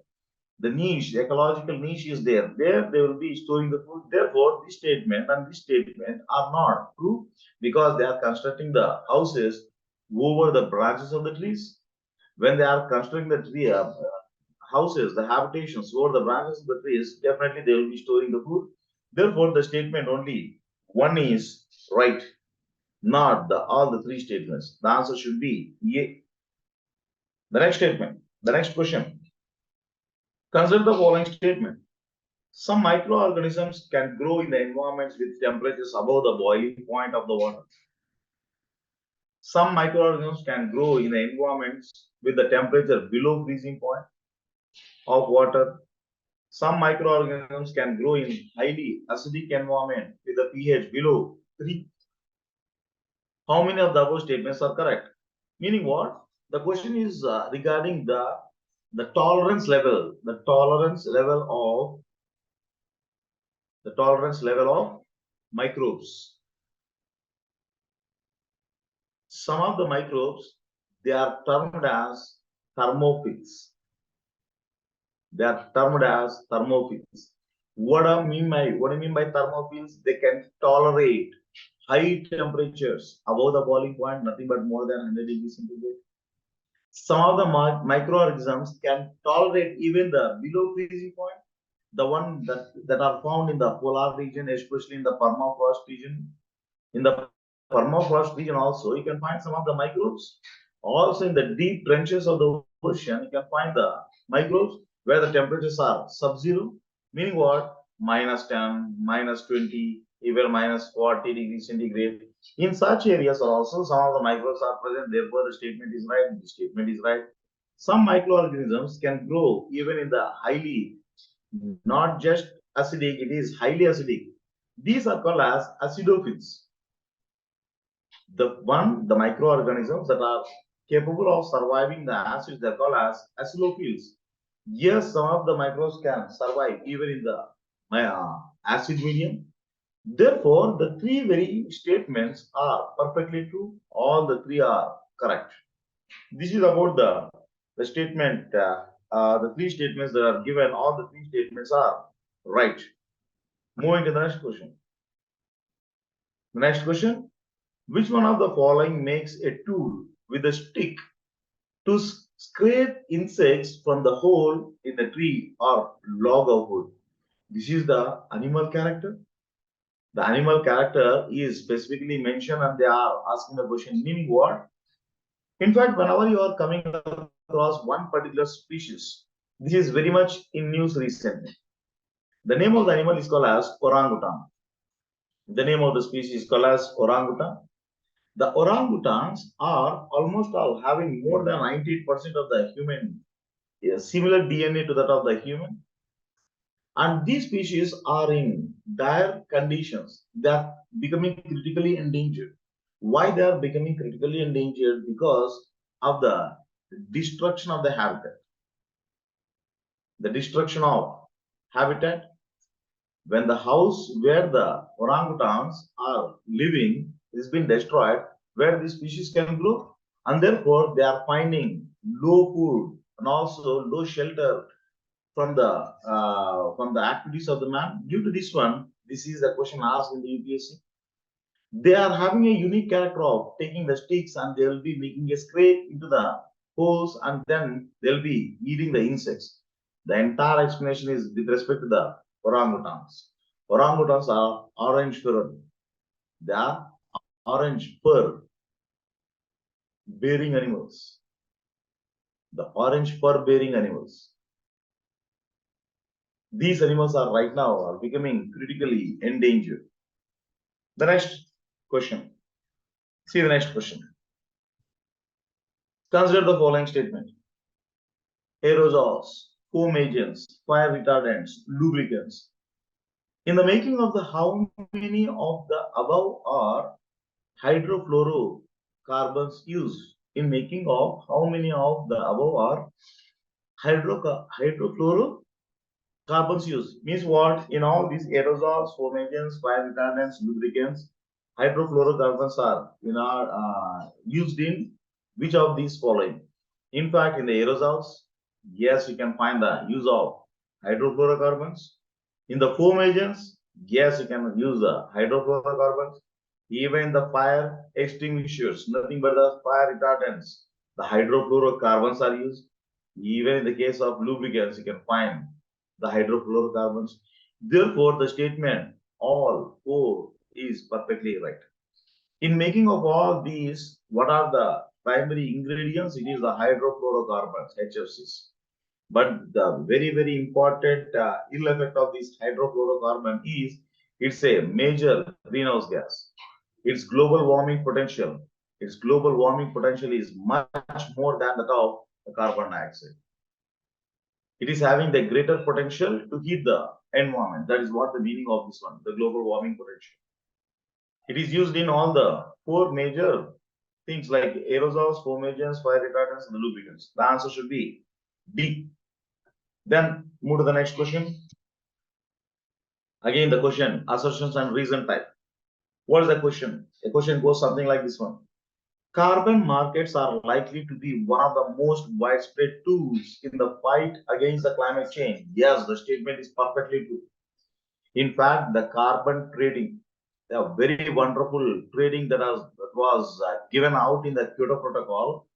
the niche, the ecological niche is there. There they will be storing the food. Therefore, this statement and this statement are not true because they are constructing the houses over the branches of the trees. When they are constructing the tree houses, the habitations over the branches of the trees, definitely they will be storing the food. Therefore, the statement only one is right, not all the three statements. The answer should be A. The next statement, the next question. Consider the following statement. Some microorganisms can grow in the environments with temperatures above the boiling point of the water. Some microorganisms can grow in the environments with the temperature below freezing point of water. Some microorganisms can grow in highly acidic environment with a pH below 3. How many of the above statements are correct? Meaning what? The question is regarding the tolerance level, the tolerance level of microbes. Some of the microbes, they are termed as thermophils. They are termed as thermophils. What do you mean by thermophils? They can tolerate high temperatures above the boiling point, nothing but more than 100 degrees centigrade. Some of the microorganisms can tolerate even the below freezing point, the one that are found in the polar region, especially in the permafrost region. In the permafrost region also, you can find some of the microbes. Also in the deep trenches of the ocean, you can find the microbes where the temperatures are sub-zero, meaning what? -10, -20, even -40 degrees centigrade. In such areas also, some of the microbes are present. Therefore, the statement is right. The statement is right. Some microorganisms can grow even in the highly, not just acidic, it is highly acidic. These are called as acidophils. The microorganisms that are capable of surviving the acids, they're called as acidophils. Yes, some of the microbes can survive even in the acid medium. Therefore, the three very statements are perfectly true. All the three are correct. This is about the statement, the three statements that are given. All the three statements are right. Moving to the next question. The next question. Which one of the following makes a tool with a stick to scrape insects from the hole in the tree or log of wood? This is the animal character. The animal character is specifically mentioned and they are asking the question, meaning what? In fact, whenever you are coming across one particular species, this is very much in news recently. The name of the animal is called as orangutan. The name of the species is called as orangutan. The orangutans are almost all having more than 90% of the human, similar DNA to that of the human. And these species are in dire conditions. They are becoming critically endangered. Why they are becoming critically endangered? Because of the destruction of the habitat. The destruction of habitat. When the house where the orangutans are living is been destroyed, where the species can grow, and therefore they are finding low food and also low shelter from the activities of the man. Due to this one, this is a question asked in the UPSC. They are having a unique character of taking the sticks and they will be making a scrape into the holes and then they'll be eating the insects. The entire explanation is with respect to the orangutans. Orangutans are orange fur. They are orange fur bearing animals. The orange fur bearing animals. These animals are right now are becoming critically endangered. The next question. See the next question. Consider the following statement. Aerosols, foam agents, fire retardants, lubricants. In the making of the how many of the above are hydrofluorocarbons used? In making of how many of the above are hydrofluorocarbons used? Means what? In all these aerosols, foam agents, fire retardants, lubricants, hydrofluorocarbons are used in which of these following? In fact, in the aerosols, yes, you can find the use of hydrofluorocarbons. In the foam agents, yes, you can use the hydrofluorocarbons. Even the fire extinguishers, nothing but the fire retardants, the hydrofluorocarbons are used. Even in the case of lubricants, you can find the hydrofluorocarbons. Therefore, the statement all four is perfectly right. In making of all these, what are the primary ingredients? It is the hydrofluorocarbons, HFCs. But the very important ill effect of this hydrofluorocarbon is it's a major greenhouse gas. Its global warming potential, its global warming potential is much more than that of the carbon dioxide. It is having the greater potential to heat the environment. That is what the meaning of this one, the global warming potential. It is used in all the four major things like aerosols, foam agents, fire retardants, and the lubricants. The answer should be D. Then move to the next question. Again, the question, assertions and reason type. What is the question? The question goes something like this one. Carbon markets are likely to be one of the most widespread tools in the fight against the climate change. Yes, the statement is perfectly true. In fact, the carbon trading, a very wonderful trading that was given out in the Kyoto Protocol,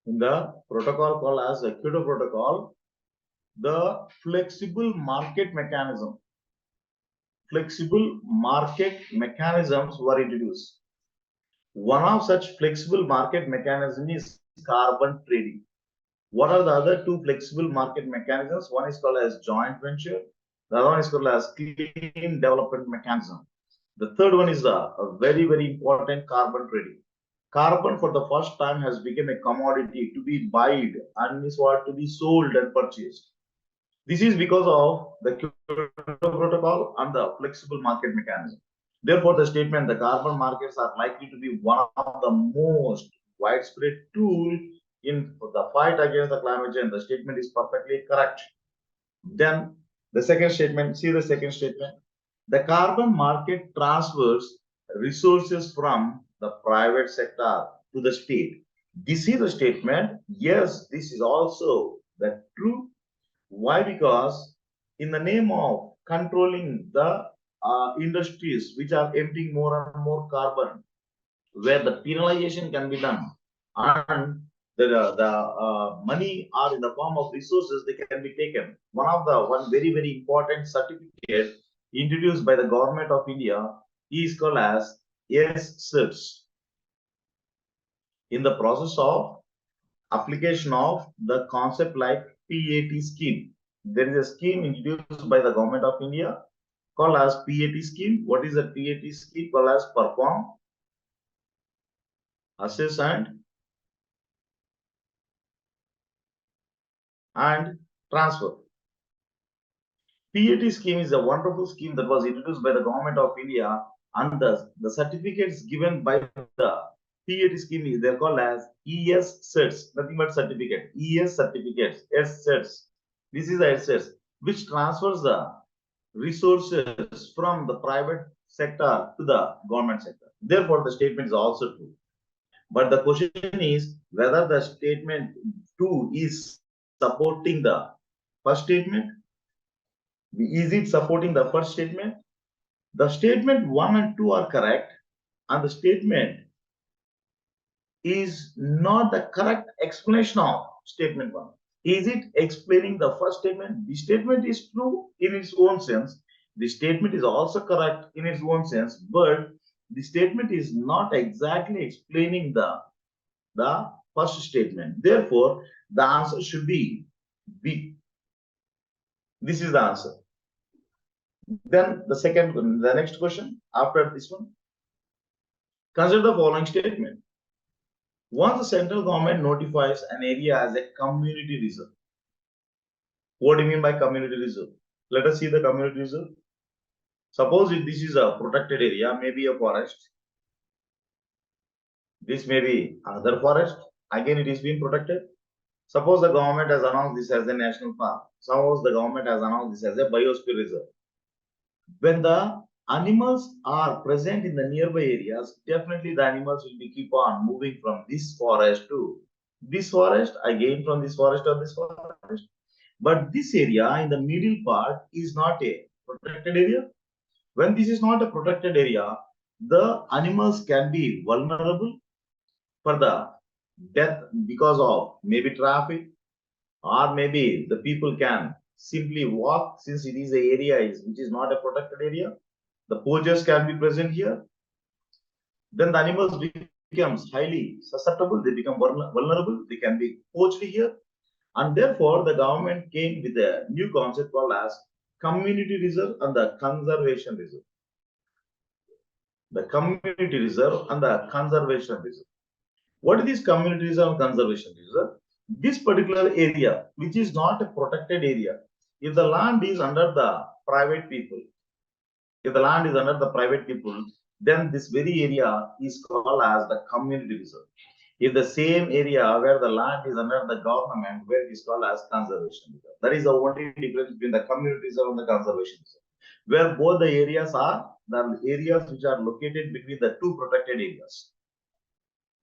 in the protocol called as the Kyoto Protocol, the flexible market mechanisms were introduced. One of such flexible market mechanisms is carbon trading. What are the other two flexible market mechanisms? One is called as joint venture. The other one is called as clean development mechanism. The third one is a very important carbon trading. Carbon for the first time has become a commodity to be bought and is what to be sold and purchased. This is because of the Kyoto Protocol and the flexible market mechanism. Therefore, the statement the carbon markets are likely to be one of the most widespread tool in the fight against the climate change. The statement is perfectly correct. Then the second statement, see the second statement. The carbon market transfers resources from the private sector to the state. This is the statement. Yes, this is also the true. Why? Because in the name of controlling the industries which are emitting more and more carbon, where the penalization can be done and the money are in the form of resources, they can be taken. One very important certificate introduced by the government of India is called as Assertions. In the process of application of the concept like PAT scheme, there is a scheme introduced by the government of India called as PAT scheme. What is the PAT scheme? Called as perform, assess and transfer. PAT scheme is a wonderful scheme that was introduced by the government of India, and the certificates given by the PAT scheme is they're called as ES certs, nothing but certificate. ES certificates, S certs. This is the assets which transfers the resources from the private sector to the government sector. Therefore, the statement is also true. But the question is whether the statement 2 is supporting the first statement. Is it supporting the first statement? The statement 1 and 2 are correct, and the statement is not the correct explanation of statement 1. Is it explaining the first statement? The statement is true in its own sense. The statement is also correct in its own sense, but the statement is not exactly explaining the first statement. Therefore, the answer should be B. This is the answer. Then the next question after this one. Consider the following statement. Once the central government notifies an area as a community reserve. What do you mean by community reserve? Let us see the community reserve. Suppose if this is a protected area, maybe a forest. This may be another forest. Again, it is being protected. Suppose the government has announced this as a national park. Suppose the government has announced this as a biosphere reserve. When the animals are present in the nearby areas, definitely the animals will be keep on moving from this forest to this forest, again from this forest to this forest. But this area in the middle part is not a protected area. When this is not a protected area, the animals can be vulnerable for the death because of maybe traffic, or maybe the people can simply walk, since it is a area which is not a protected area. The poachers can be present here. Then the animals becomes highly susceptible. They become vulnerable. They can be poached here. And therefore, the government came with a new concept called as community reserve and the conservation reserve. The community reserve and the conservation reserve. What is this community reserve and conservation reserve? This particular area, which is not a protected area, if the land is under the private people, then this very area is called as the community reserve. If the same area where the land is under the government, where it is called as conservation reserve. That is the only difference between the community reserve and the conservation reserve, where both the areas are the areas which are located between the two protected areas.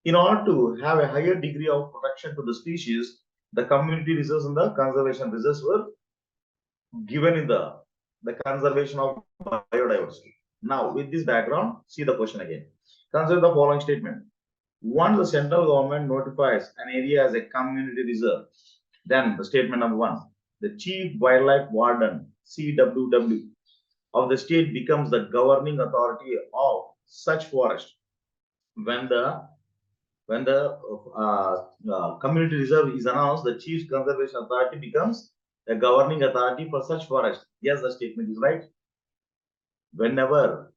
In order to have a higher degree of protection to the species, the community reserves and the conservation reserves were given in the conservation of biodiversity. Now, with this background, see the question again. Consider the following statement. Once the central government notifies an area as a community reserve, then the statement number 1, the chief wildlife warden, CWW, of the state becomes the governing authority of such forest. When the community reserve is announced, the chief conservation authority becomes a governing authority for such forest. Yes, the statement is right. Whenever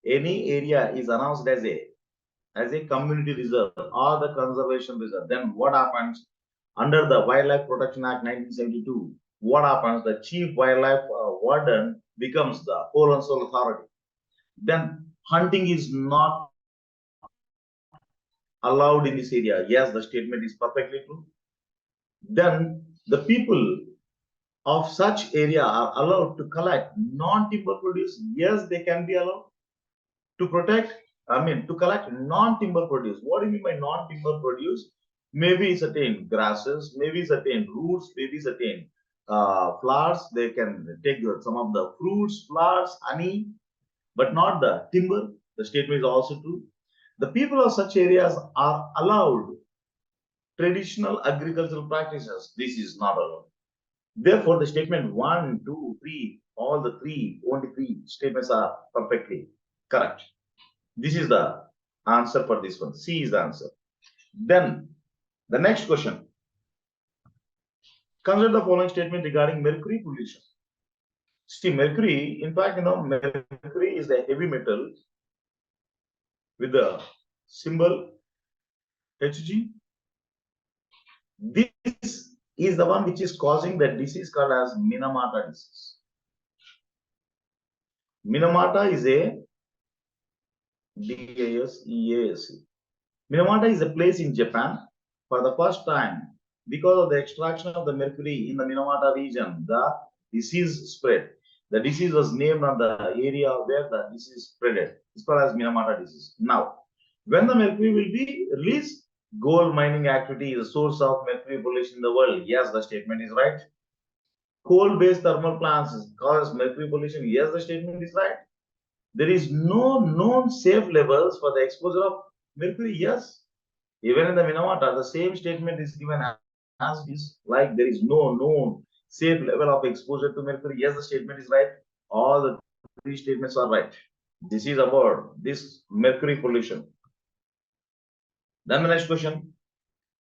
any area is announced as a community reserve or the conservation reserve, then what happens? Under the Wildlife Protection Act 1972, what happens? The chief wildlife warden becomes the whole and sole authority. Then hunting is not allowed in this area. Yes, the statement is perfectly true. Then the people of such area are allowed to collect non-timber produce. Yes, they can be allowed to collect non-timber produce. What do you mean by non-timber produce? Maybe certain grasses, maybe certain roots, maybe certain flowers. They can take some of the fruits, flowers, honey, but not the timber. The statement is also true. The people of such areas are allowed traditional agricultural practices. This is not allowed. Therefore, the statement 1, 2, 3, only 3 statements are perfectly correct. This is the answer for this one. C is the answer. Then the next question. Consider the following statement regarding mercury pollution. See, mercury, in fact, mercury is a heavy metal with the symbol Hg. This is the one which is causing the disease called as Minamata disease. Minamata is a DASEAC. Minamata is a place in Japan. For the first time, because of the extraction of the mercury in the Minamata region, the disease spread. The disease was named on the area where the disease spread. It's called as Minamata disease. Now, when the mercury will be released, gold mining activity is a source of mercury pollution in the world. Yes, the statement is right. Coal-based thermal plants cause mercury pollution. Yes, the statement is right. There is no known safe levels for the exposure of mercury. Yes. Even in the Minamata, the same statement is given as is, like there is no known safe level of exposure to mercury. Yes, the statement is right. All the three statements are right. This is about this mercury pollution. Then the next question.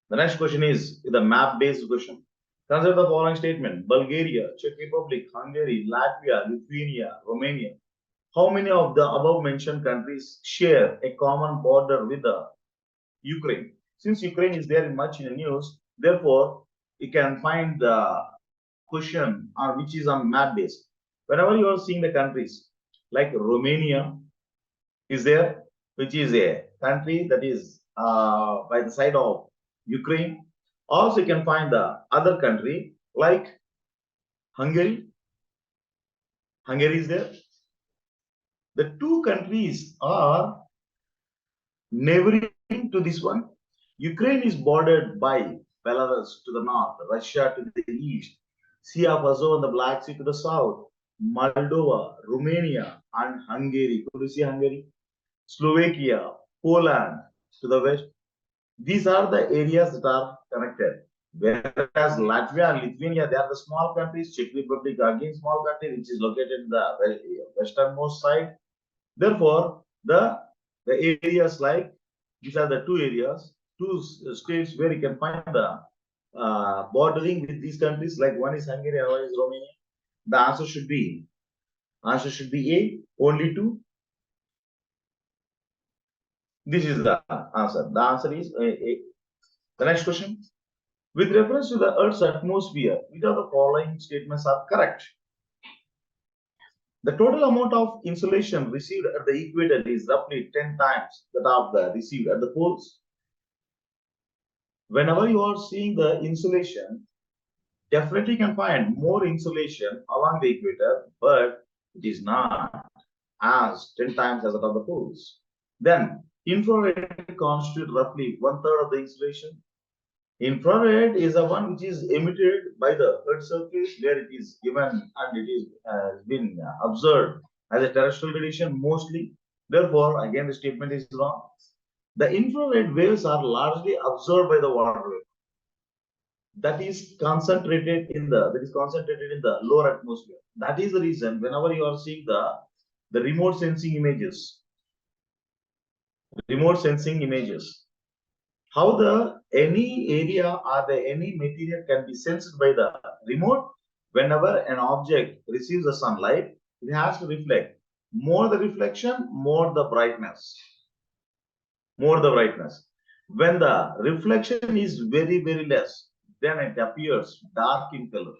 The next question is the map-based question. Consider the following statement: Bulgaria, Czech Republic, Hungary, Latvia, Lithuania, Romania. How many of the above mentioned countries share a common border with the Ukraine? Since Ukraine is there much in the news, therefore you can find the question on which is on map based. Whenever you are seeing the countries like Romania is there, which is a country that is by the side of Ukraine. Also, you can find the other country like Hungary. Hungary is there. The two countries are neighboring to this one. Ukraine is bordered by Belarus to the north, Russia to the east, Sea of Azov and the Black Sea to the south, Moldova, Romania, and Hungary. Could you see Hungary? Slovakia, Poland to the west. These are the areas that are connected. Whereas Latvia and Lithuania, they are the small countries. Czech Republic, again small country, which is located in the westernmost side. Therefore, the areas like these are the two areas, two states where you can find the bordering with these countries. Like one is Hungary and one is Romania. The answer should be A. Only two. This is the answer. The answer is A. The next question. With reference to the Earth's atmosphere, which of the following statements are correct? The total amount of insolation received at the equator is roughly 10 times that of the received at the poles. Whenever you are seeing the insolation, definitely can find more insolation along the equator, but it is not as 10 times as that of the poles. Then infrared constitute roughly 1/3 of the insolation. Infrared is the one which is emitted by the Earth's surface, where it is given and it is been observed as a terrestrial radiation mostly. Therefore, again, the statement is wrong. The infrared waves are largely absorbed by the water vapor. That is concentrated in the lower atmosphere. That is the reason whenever you are seeing the remote sensing images, how the any area or the any material can be sensed by the remote. Whenever an object receives the sunlight, it has to reflect. More the reflection, more the brightness. When the reflection is very, very less, then it appears dark in color,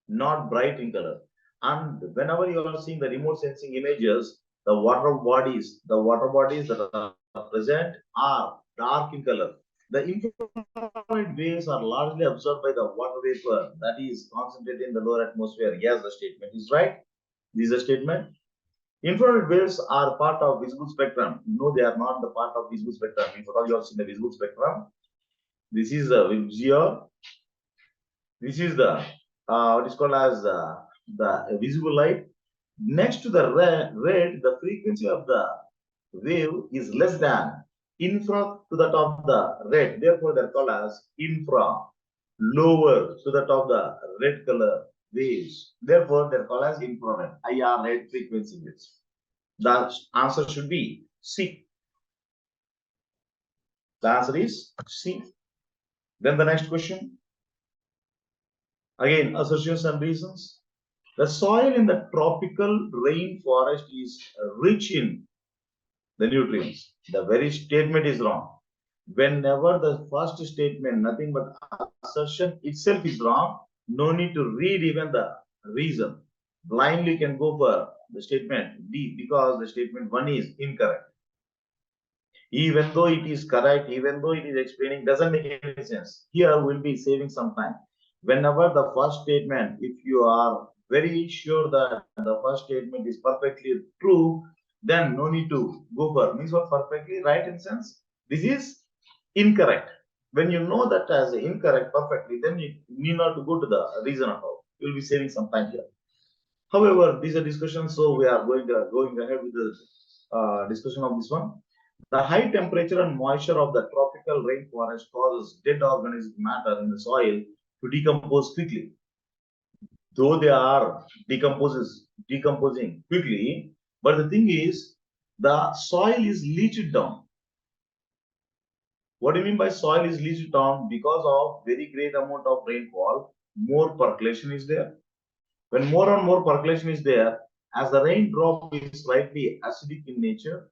not bright in color. And whenever you are seeing the remote sensing images, the water bodies that are present are dark in color. The infrared waves are largely absorbed by the water vapor that is concentrated in the lower atmosphere. Yes, the statement is right. This is a statement. Infrared waves are part of visible spectrum. No, they are not the part of visible spectrum. If at all you are seeing the visible spectrum, this is the VGR. This is the what is called as the visible light. Next to the red, the frequency of the wave is less than infra to the top of the red. Therefore, they're called as infra. Lower to the top of the red color waves. Therefore, they're called as infrared, IR red frequency waves. The answer should be C. The answer is C. Then the next question. Again, assertions and reasons. The soil in the tropical rainforest is rich in the nutrients. The very statement is wrong. Whenever the first statement, nothing but assertion itself is wrong, no need to read even the reason. Blindly can go for the statement D because the statement 1 is incorrect. Even though it is correct, even though it is explaining, doesn't make any sense. Here we'll be saving some time. Whenever the first statement, if you are very sure that the first statement is perfectly true, then no need to go for means what perfectly right in sense. This is incorrect. When you know that as incorrect perfectly, then you need not to go to the reason of how. You'll be saving some time here. However, this is a discussion, so we are going ahead with the discussion of this one. The high temperature and moisture of the tropical rainforest causes dead organic matter in the soil to decompose quickly. Though they are decomposing quickly, but the thing is, the soil is leached down. What do you mean by soil is leached down? Because of very great amount of rainfall, more percolation is there. When more and more percolation is there, as the raindrop is slightly acidic in nature,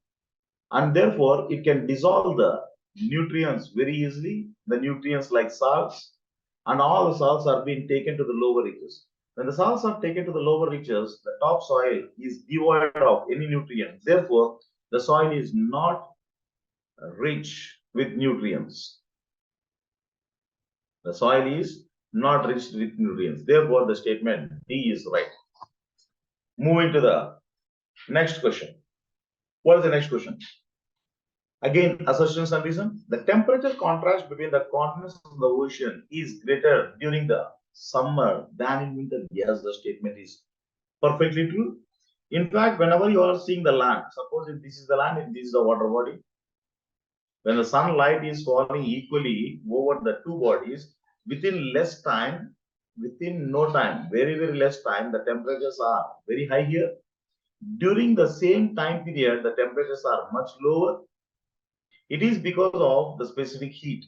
and therefore it can dissolve the nutrients very easily, the nutrients like salts, and all the salts are being taken to the lower reaches. When the salts are taken to the lower reaches, the topsoil is devoid of any nutrients. Therefore, the soil is not rich with nutrients. The soil is not rich with nutrients. Therefore, the statement D is right. Moving to the next question. What is the next question? Again, assertions and reason. The temperature contrast between the continents of the ocean is greater during the summer than in winter. Yes, the statement is perfectly true. In fact, whenever you are seeing the land, suppose if this is the land and this is the water body, when the sunlight is falling equally over the two bodies, within less time, within no time, very, very less time, the temperatures are very high here. During the same time period, the temperatures are much lower. It is because of the specific heat.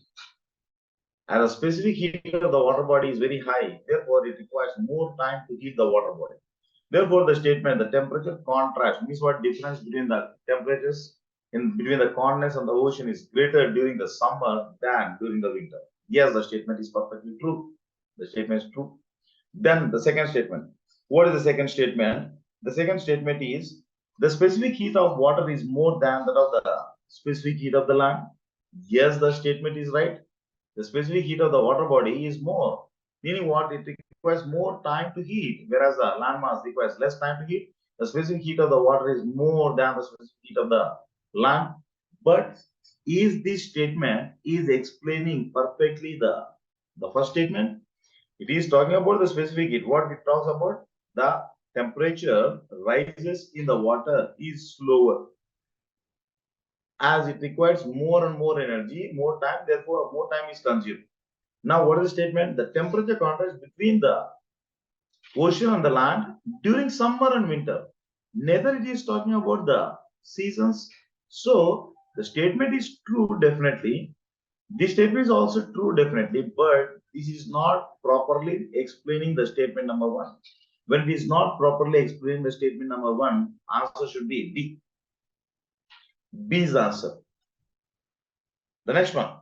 And the specific heat of the water body is very high. Therefore, it requires more time to heat the water body. Therefore, the statement, the temperature contrast means what difference between the temperatures in between the continents and the ocean is greater during the summer than during the winter. Yes, the statement is perfectly true. The statement is true. Then the second statement. What is the second statement? The second statement is the specific heat of water is more than that of the specific heat of the land. Yes, the statement is right. The specific heat of the water body is more, meaning what? It requires more time to heat, whereas the land mass requires less time to heat. The specific heat of the water is more than the specific heat of the land. But is this statement is explaining perfectly the first statement? It is talking about the specific heat. What it talks about? The temperature rises in the water is slower, as it requires more and more energy, more time, therefore more time is consumed. Now, what is the statement? The temperature contrast between the ocean and the land during summer and winter. Neither it is talking about the seasons. So, the statement is true definitely. This statement is also true definitely, but this is not properly explaining the statement number one. When it is not properly explaining the statement number one, answer should be D. B is the answer. The next one.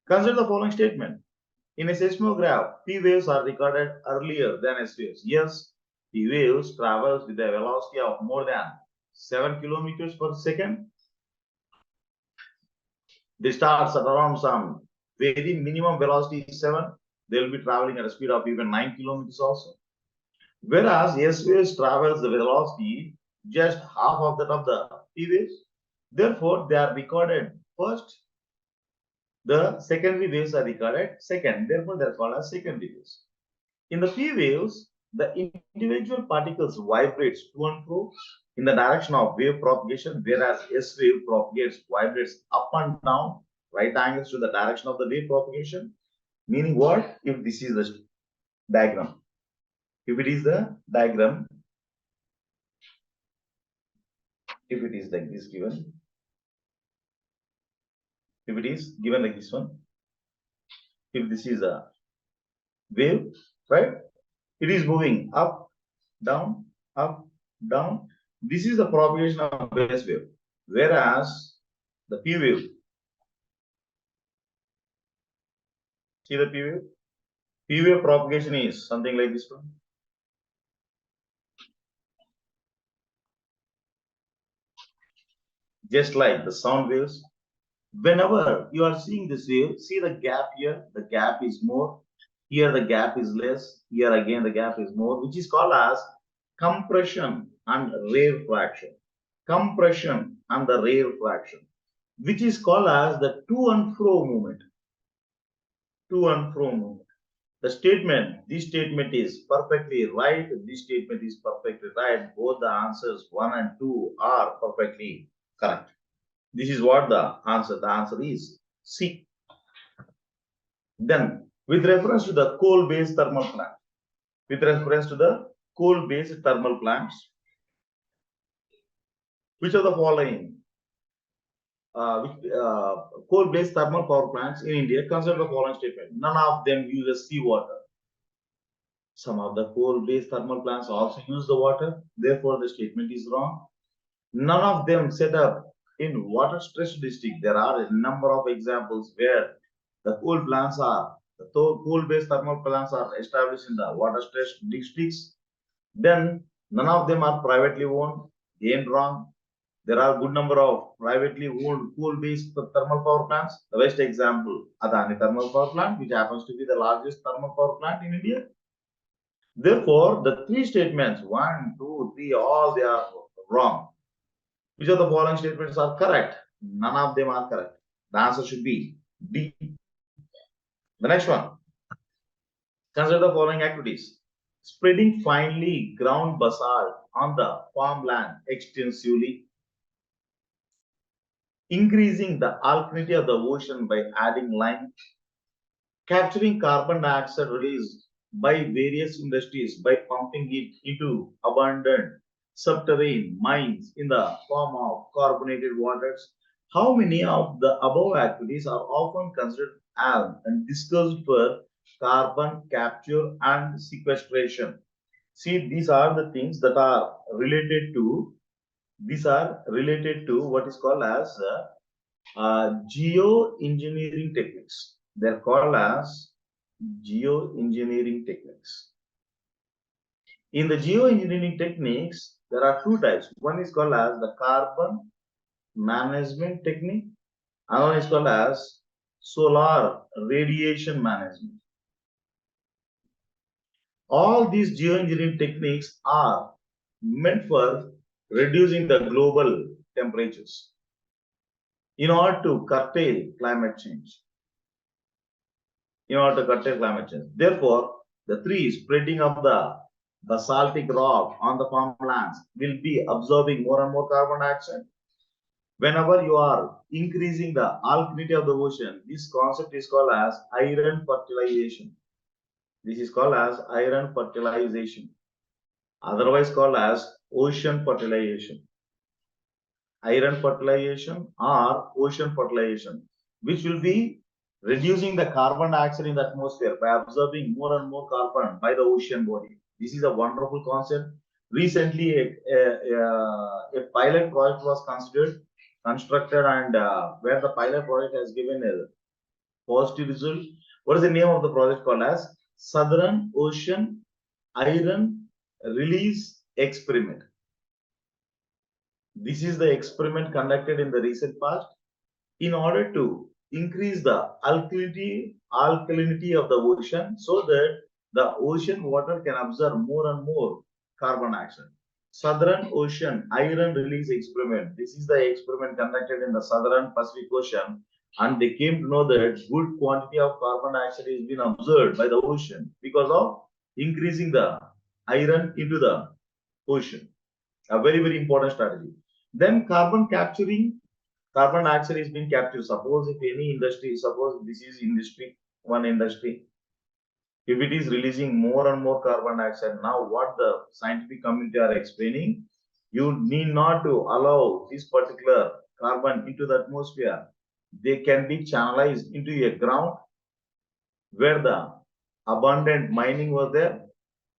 Consider the following statement. In a seismograph, P waves are recorded earlier than S waves. Yes, P waves travels with a velocity of more than 7 kilometers per second. They start at around some very minimum velocity is 7. They will be traveling at a speed of even 9 kilometers also. Whereas S waves travels the velocity just half of that of the P waves. Therefore, they are recorded first. The secondary waves are recorded second. Therefore, they are called as secondary waves. In the P waves, the individual particles vibrates to and fro in the direction of wave propagation, whereas S wave vibrates up and down, right angles to the direction of the wave propagation. Meaning what? If this is the diagram, if it is the diagram, if it is like this given, if it is given like this one, if this is a wave, right? It is moving up, down, up, down. This is the propagation of S wave. Whereas the P wave, see the P wave? P wave propagation is something like this one. just like the sound waves. Whenever you are seeing this wave, see the gap here, the gap is more. Here the gap is less. Here again the gap is more, which is called as compression and rarefaction. Compression and the rarefaction, which is called as the to and fro movement. To and fro movement. The statement, this statement is perfectly right, this statement is perfectly right. Both the answers 1 and 2 are perfectly correct. This is what the answer is C. Then, with reference to the coal-based thermal plant, with reference to the coal-based thermal plants, which of the following, coal-based thermal power plants in India, consider the following statement. None of them uses seawater. Some of the coal-based thermal plants also use the water. Therefore, the statement is wrong. None of them set up in water-stressed district. There are a number of examples where the coal-based thermal plants are established in the water-stressed districts. Then none of them are privately owned. Again wrong. There are a good number of privately owned coal-based thermal power plants. The best example, Adani thermal power plant, which happens to be the largest thermal power plant in India. Therefore, the three statements, 1, 2, 3, all they are wrong. Which of the following statements are correct? None of them are correct. The answer should be D. The next one. Consider the following activities. Spreading finely ground basalt on the farmland extensively. Increasing the alkalinity of the ocean by adding lime. Capturing carbon dioxide released by various industries by pumping it into abundant subterranean mines in the form of carbonated waters. How many of the above activities are often considered as and discussed for carbon capture and sequestration? See, these are the things that are related to, what is called as geoengineering techniques. They're called as geoengineering techniques. In the geoengineering techniques, there are two types. One is called as the carbon management technique. Another is called as solar radiation management. All these geoengineering techniques are meant for reducing the global temperatures in order to curtail climate change. Therefore, the tree spreading of the basaltic rock on the farmlands will be absorbing more and more carbon dioxide. Whenever you are increasing the alkalinity of the ocean, this concept is called as iron fertilization. This is called as iron fertilization, otherwise called as ocean fertilization. Iron fertilization or ocean fertilization, which will be reducing the carbon dioxide in the atmosphere by absorbing more and more carbon by the ocean body. This is a wonderful concept. Recently, a pilot project was constructed, and where the pilot project has given a positive result. What is the name of the project called as? Southern Ocean Iron Release Experiment. This is the experiment conducted in the recent past in order to increase the alkalinity of the ocean so that the ocean water can absorb more and more carbon dioxide. Southern Ocean Iron Release Experiment. This is the experiment conducted in the Southern Pacific Ocean, and they came to know that good quantity of carbon dioxide is being observed by the ocean because of increasing the iron into the ocean. A very, very important strategy. Then carbon dioxide is being captured. Suppose if any industry, suppose this is one industry, if it is releasing more and more carbon dioxide, now what the scientific community are explaining, you need not to allow this particular carbon into the atmosphere. They can be channelized into a ground where the abundant mining was there.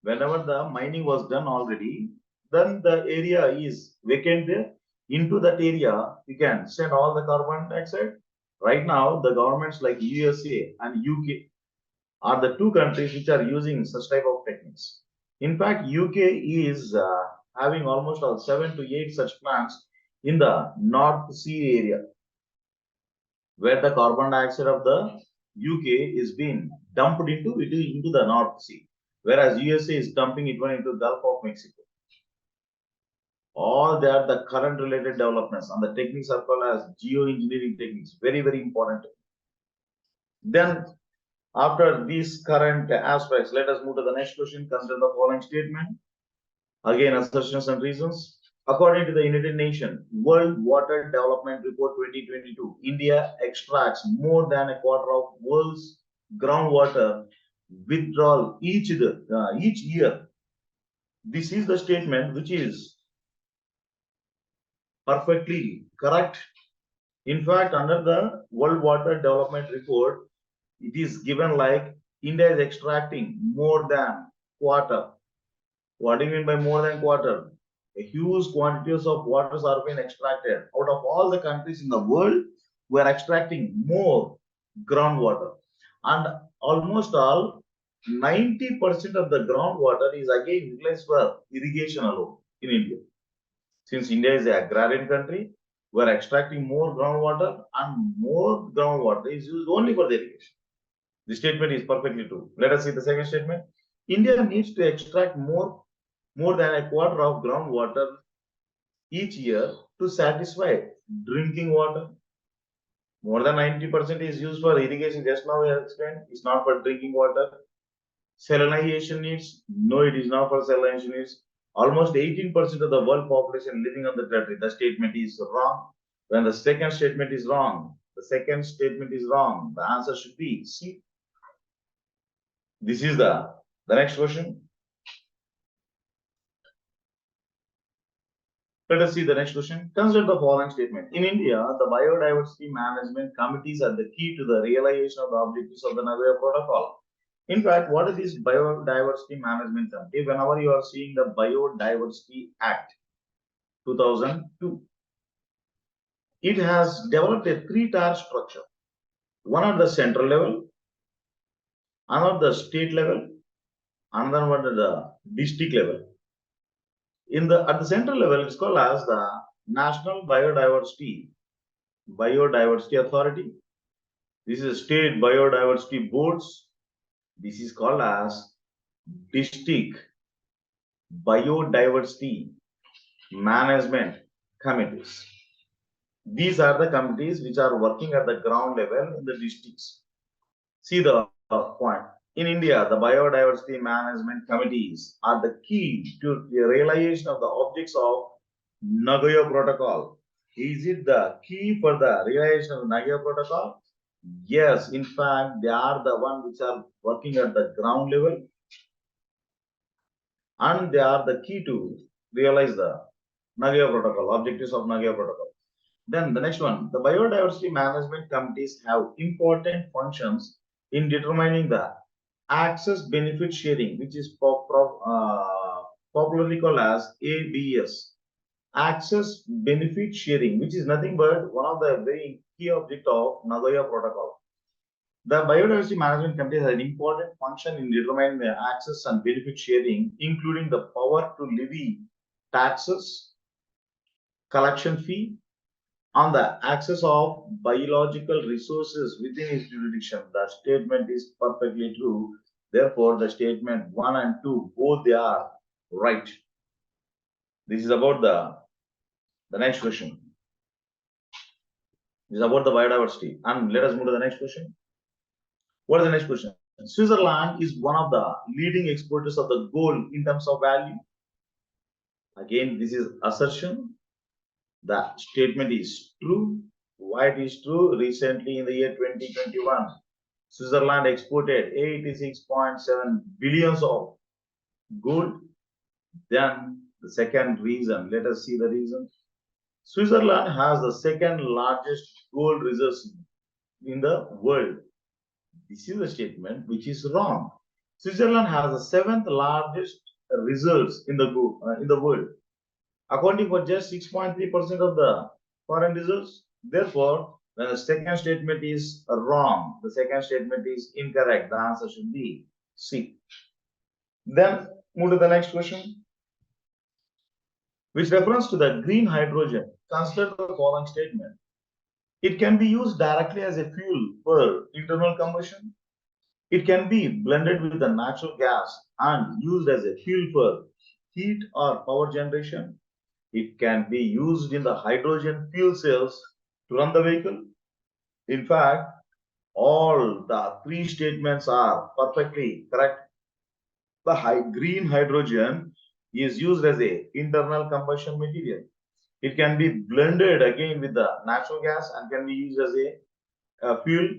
Whenever the mining was done already, then the area is vacant there. Into that area, you can send all the carbon dioxide. Right now, the governments like USA and UK are the two countries which are using such type of techniques. In fact, UK is having almost 7 to 8 such plants in the North Sea area, where the carbon dioxide of the UK is being dumped into the North Sea, whereas USA is dumping it into Gulf of Mexico. All that the current related developments and the techniques are called as geoengineering techniques. Very, very important. Then after these current aspects, let us move to the next question. Consider the following statement. Again, assertions and reasons. According to the United Nations World Water Development Report 2022, India extracts more than a quarter of world's groundwater withdrawal each year. This is the statement which is perfectly correct. In fact, under the World Water Development Report, it is given like India is extracting more than quarter. What do you mean by more than quarter? A huge quantities of waters are being extracted. Out of all the countries in the world, we are extracting more groundwater. And almost all 90% of the groundwater is again utilized for irrigation alone in India. Since India is an agrarian country, we are extracting more groundwater, and more groundwater is used only for the irrigation. The statement is perfectly true. Let us see the second statement. India needs to extract more than a quarter of groundwater each year to satisfy drinking water. More than 90% is used for irrigation. Just now I explained, it's not for drinking water. Salinization needs, no, it is not for salinization needs. Almost 18% of the world population living on the territory. The statement is wrong. When the second statement is wrong, the answer should be C. This is the next question. Let us see the next question. Consider the following statement. In India, the biodiversity management committees are the key to the realization of the objectives of the Nagoya Protocol. In fact, what is this biodiversity management committee? Whenever you are seeing the Biodiversity Act 2002, it has developed a three-tier structure. One at the central level, another at the state level, another one at the district level. At the central level, it's called as the National Biodiversity Authority. This is state biodiversity boards. This is called as district biodiversity management committees. These are the committees which are working at the ground level in the districts. See the point. In India, the biodiversity management committees are the key to the realization of the objects of Nagoya Protocol. Is it the key for the realization of the Nagoya Protocol? Yes, in fact, they are the ones which are working at the ground level, and they are the key to realize the Nagoya Protocol, objectives of Nagoya Protocol. Then the next one, the biodiversity management committees have important functions in determining the access benefit sharing, which is popularly called as ABS. Access benefit sharing, which is nothing but one of the very key object of Nagoya Protocol. The biodiversity management committee has an important function in determining the access and benefit sharing, including the power to levy taxes, collection fee on the access of biological resources within its jurisdiction. The statement is perfectly true. Therefore, the statement 1 and 2, both they are right. This is about the next question. This is about the biodiversity. And let us move to the next question. What is the next question? Switzerland is one of the leading exporters of the gold in terms of value. Again, this is assertion. The statement is true. Why it is true? Recently, in the year 2021, Switzerland exported 86.7 billions of gold. Then the second reason, let us see the reason. Switzerland has the second largest gold reserves in the world. This is a statement which is wrong. Switzerland has the seventh largest reserves in the world, accounting for just 6.3% of the foreign reserves. Therefore, when the second statement is wrong, the second statement is incorrect. The answer should be C. Then move to the next question. With reference to the green hydrogen, consider the following statement. It can be used directly as a fuel for internal combustion. It can be blended with the natural gas and used as a fuel for heat or power generation. It can be used in the hydrogen fuel cells to run the vehicle. In fact, all the three statements are perfectly correct. The green hydrogen is used as a internal combustion material. It can be blended again with the natural gas and can be used as a fuel.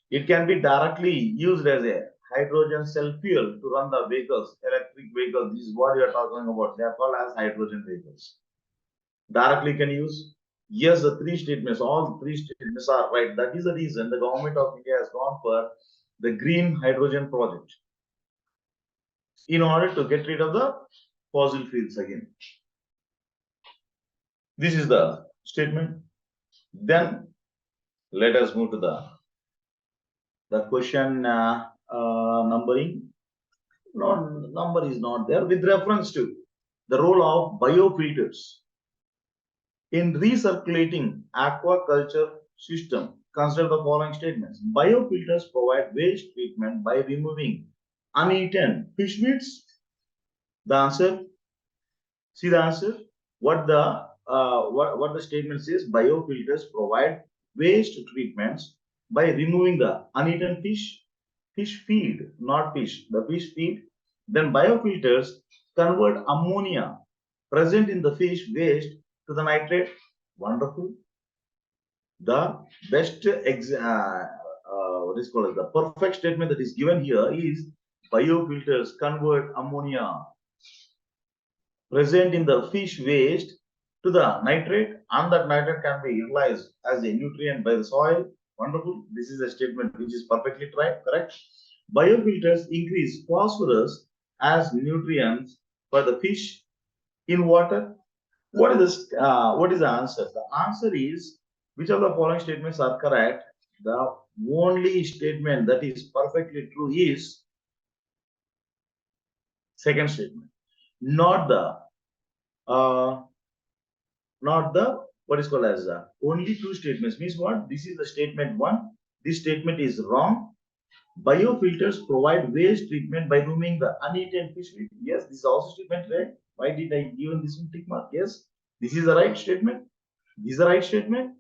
It can be directly used as a hydrogen cell fuel to run the vehicles, electric vehicles. This is what you are talking about. They are called as hydrogen vehicles. Directly can use. Yes, the three statements, all three statements are right. That is the reason the government of India has gone for the green hydrogen project in order to get rid of the fossil fuels again. This is the statement. Then let us move to the question numbering. Not number is not there. With reference to the role of biofilters in recirculating aquaculture system, consider the following statements. Biofilters provide waste treatment by removing uneaten fish meats. The answer, see the answer. What the statement says, biofilters provide waste treatments by removing the uneaten fish feed, not fish, the fish feed. Then biofilters convert ammonia present in the fish waste to the nitrate. Wonderful. The best what is called as the perfect statement that is given here is biofilters convert ammonia present in the fish waste to the nitrate, and that nitrate can be utilized as a nutrient by the soil. Wonderful. This is a statement which is perfectly correct. Biofilters increase phosphorus as nutrients for the fish in water. What is this? What is the answer? The answer is, which of the following statements are correct? The only statement that is perfectly true is second statement, not the what is called as only two statements. Means what? This is the statement one. This statement is wrong. Biofilters provide waste treatment by removing the uneaten fish meat. Yes, this is also statement right. Why did I give this tick mark? Yes, this is the right statement. This is the right statement.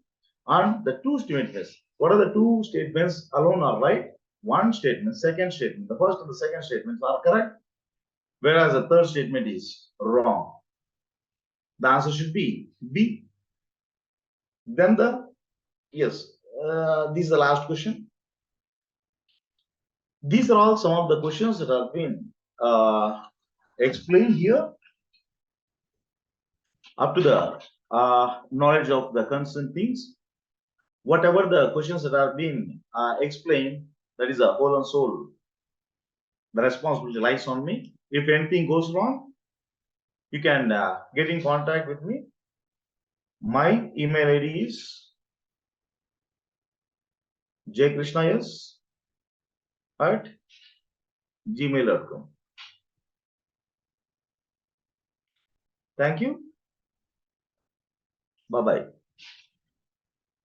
And the two statements. What are the two statements alone are right? One statement, second statement. The first and the second statements are correct, whereas the third statement is wrong. The answer should be B. Then this is the last question. These are all some of the questions that have been explained here up to the knowledge of the concerned things. Whatever the questions that have been explained, that is a whole and soul. The responsibility lies on me. If anything goes wrong, you can get in contact with me. My email ID is jkrishnayas@gmail.com. Thank you. Bye-bye.